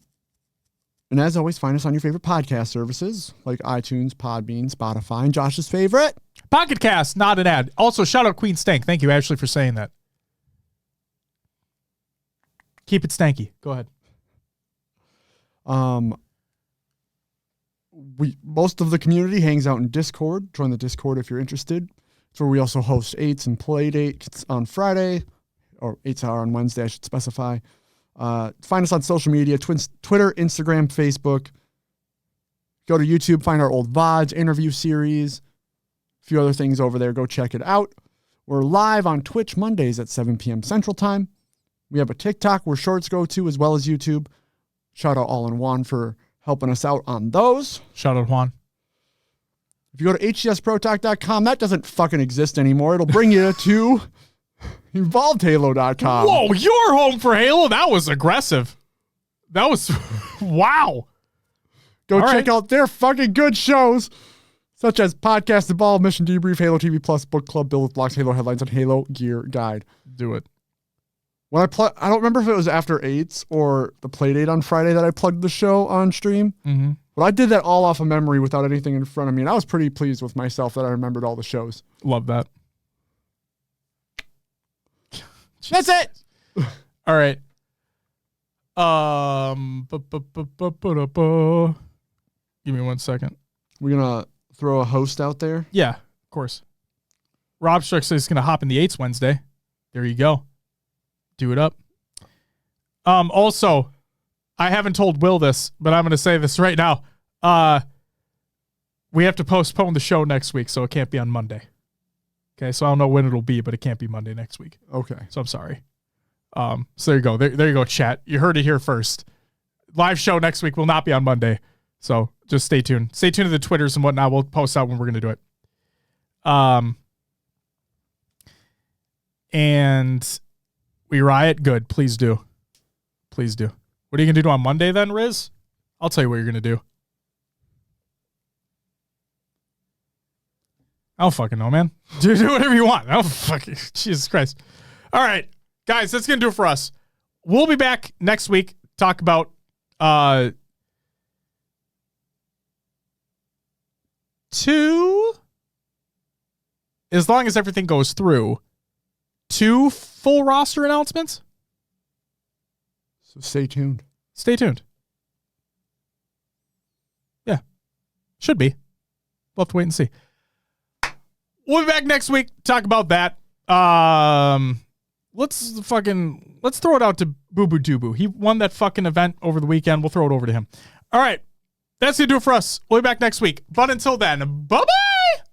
as always, find us on your favorite podcast services like iTunes, Podbean, Spotify, and Josh's favorite Pocket Cast, not an ad. Also, shout out Queen Stank. Thank you, Ashley, for saying that. Keep it stanky. Go ahead. Most of the community hangs out in Discord. Join the Discord if you're interested. It's where we also host 8s and play dates on Friday, or 8s are on Wednesday, I should specify. Find us on social media, Twitter, Instagram, Facebook. Go to YouTube, find our old VODs, interview series, few other things over there. Go check it out. We're live on Twitch Mondays at 7 p.m. Central Time. We have a TikTok where shorts go to, as well as YouTube. Shout out All in One for helping us out on those. Shout out Juan. If you go to hcsprotalk.com, that doesn't fucking exist anymore. It'll bring you to evolvedhalo.com. Whoa, you're home for Halo? That was aggressive. That was, wow. Go All check right. out their fucking good shows, such as Podcast The Ball, Mission Debrief, Halo TV Plus, Book Club, Bill with Blocks, Halo Headlines, and Halo Gear Guide. Do it. When I don't remember if it was after 8s or the Playdate on Friday that I plugged the show on stream. Mm-hmm. But I did that all off of memory without anything in front of me, and I was pretty pleased with myself that I remembered all the shows. Love that. That's it. All right. Give me 1 second. We're going to throw a host out there. Yeah, of course. Rob Strick is going to hop in the 8s Wednesday. There you go. Do it up. Also, I haven't told Will this, but I'm going to say this right now. We have to postpone the show next week, so it can't be on Monday. Okay, so I don't know when it'll be, but it can't be Monday next week. Okay. So I'm sorry. So there you go. There you go, chat. You heard it here first. Live show next week will not be on Monday. So just stay tuned. Stay tuned to the Twitters and whatnot. We'll post out when we're going to do it. And we riot. Good. Please do. Please do. What are you going to do on Monday then, Riz? I'll tell you what you're going to do. I don't fucking know, man. Do whatever you want. I don't fucking... Jesus Christ. All right. Guys, that's going to do it for us. We'll be back next week. Talk about... two, as long as everything goes through, 2 full roster announcements. So stay tuned. Stay tuned. Yeah. Should be. We'll have to wait and see. We'll be back next week. Talk about that. Let's throw it out to Boo Boo Doo Boo. He won that fucking event over the weekend. We'll throw it over to him. All right. That's going to do it for us. We'll be back next week. But until then, bye-bye!